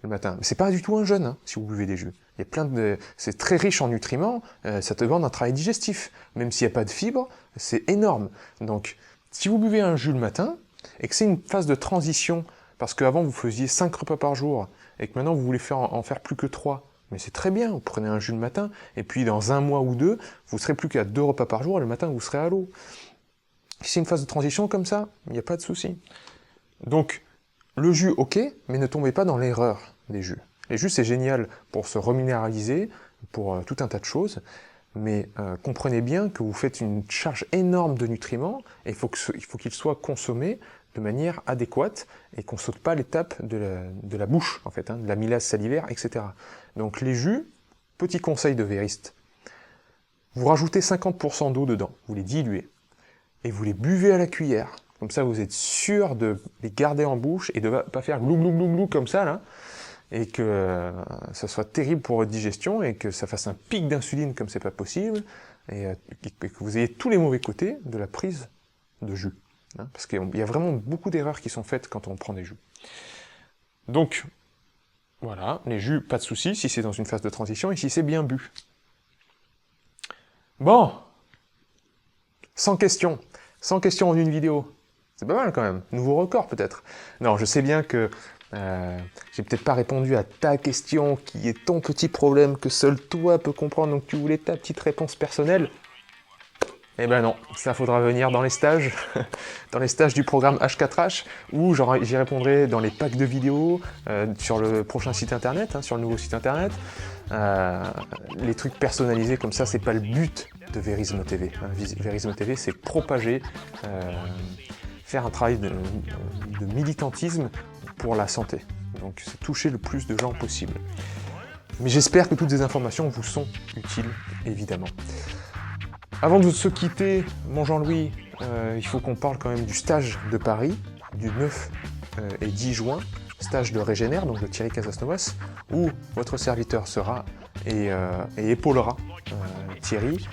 le matin. Mais c'est pas du tout un jeûne, hein, si vous buvez des jus. Il y a c'est très riche en nutriments, ça te demande un travail digestif. Même s'il n'y a pas de fibres, c'est énorme. Donc, si vous buvez un jus le matin, et que c'est une phase de transition, parce qu'avant vous faisiez 5 repas par jour, et que maintenant vous voulez en faire plus que 3, mais c'est très bien, vous prenez un jus le matin, et puis dans 1 mois ou 2, vous serez plus qu'à 2 repas par jour, et le matin vous serez à l'eau. Si c'est une phase de transition comme ça, il n'y a pas de souci. Donc, le jus, ok, mais ne tombez pas dans l'erreur des jus. Les jus, c'est génial pour se reminéraliser, pour tout un tas de choses, mais comprenez bien que vous faites une charge énorme de nutriments, et il faut qu'ils soient consommés de manière adéquate, et qu'on ne saute pas l'étape de la bouche, en fait, hein, de l'amylase salivaire, etc. Donc les jus, petit conseil de vériste, vous rajoutez 50% d'eau dedans, vous les diluez, et vous les buvez à la cuillère. Comme ça, vous êtes sûr de les garder en bouche et de ne pas faire glou glou glou glou comme ça, là, et que ça soit terrible pour votre digestion et que ça fasse un pic d'insuline comme c'est pas possible, et que vous ayez tous les mauvais côtés de la prise de jus. Hein, parce qu'il y a vraiment beaucoup d'erreurs qui sont faites quand on prend des jus. Donc, voilà, les jus, pas de souci, si c'est dans une phase de transition et si c'est bien bu. Bon, 100 questions en une vidéo. C'est pas mal quand même, nouveau record peut-être. Non, je sais bien que j'ai peut-être pas répondu à ta question, qui est ton petit problème que seul toi peux comprendre, donc tu voulais ta petite réponse personnelle. Eh ben non, ça faudra venir dans les stages, dans les stages du programme H4H, où j'y répondrai dans les packs de vidéos, sur le prochain site internet, hein, sur le nouveau site internet. Les trucs personnalisés comme ça, c'est pas le but de Verisme TV. Hein. Verisme TV, c'est propager, faire un travail de militantisme pour la santé. Donc c'est toucher le plus de gens possible. Mais j'espère que toutes ces informations vous sont utiles, évidemment. Avant de se quitter, mon Jean-Louis, il faut qu'on parle quand même du stage de Paris, du 9 et 10 juin, stage de Régénère, donc de Thierry Casasnovas, où votre serviteur sera et épaulera Thierry.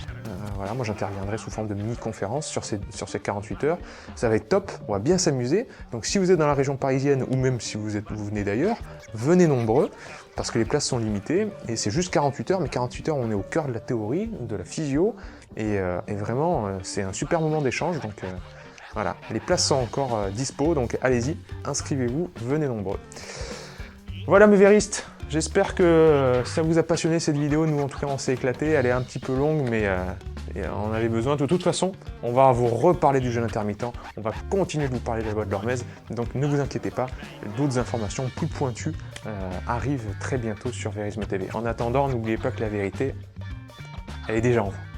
Voilà, moi j'interviendrai sous forme de mini-conférence sur ces 48 heures. Ça va être top, on va bien s'amuser. Donc si vous êtes dans la région parisienne, ou même si vous venez d'ailleurs, venez nombreux, parce que les places sont limitées, et c'est juste 48 heures, mais 48 heures on est au cœur de la théorie, de la physio, et vraiment c'est un super moment d'échange, donc voilà, les places sont encore dispo, donc allez-y, inscrivez-vous, venez nombreux. Voilà mes véristes, j'espère que ça vous a passionné cette vidéo, nous en tout cas on s'est éclaté, elle est un petit peu longue, mais on avait besoin. De toute façon, on va vous reparler du jeûne intermittent, on va continuer de vous parler de la loi de l'hormèse, donc ne vous inquiétez pas, d'autres informations plus pointues arrivent très bientôt sur Verisme TV. En attendant, n'oubliez pas que la vérité, elle est déjà en vous.